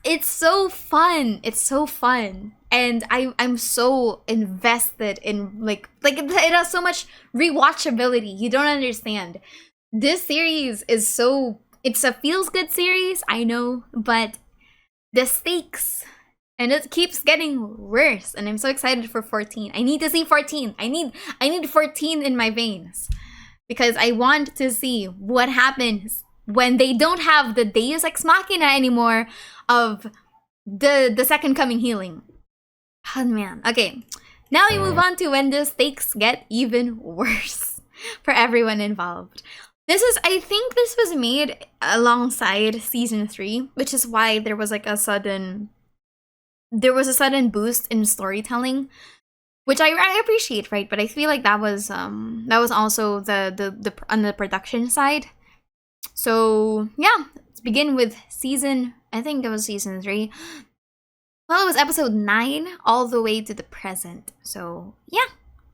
It's so fun. It's so fun. And I'm so invested in like it has so much rewatchability. You don't understand. This series is so, it's a feels good series, I know, but the stakes, and it keeps getting worse, and I'm so excited for 14. I need to see 14. I need 14 in my veins because I want to see what happens when they don't have the Deus Ex Machina anymore of the second coming healing. Oh man. Okay. Now we move on to when the stakes get even worse for everyone involved. I think this was made alongside season 3, which is why there was like a sudden boost in storytelling, which I appreciate, right? But I feel like that was also the on the production side. So yeah, let's begin with I think it was season 3. Well, it was episode 9 all the way to the present. So yeah.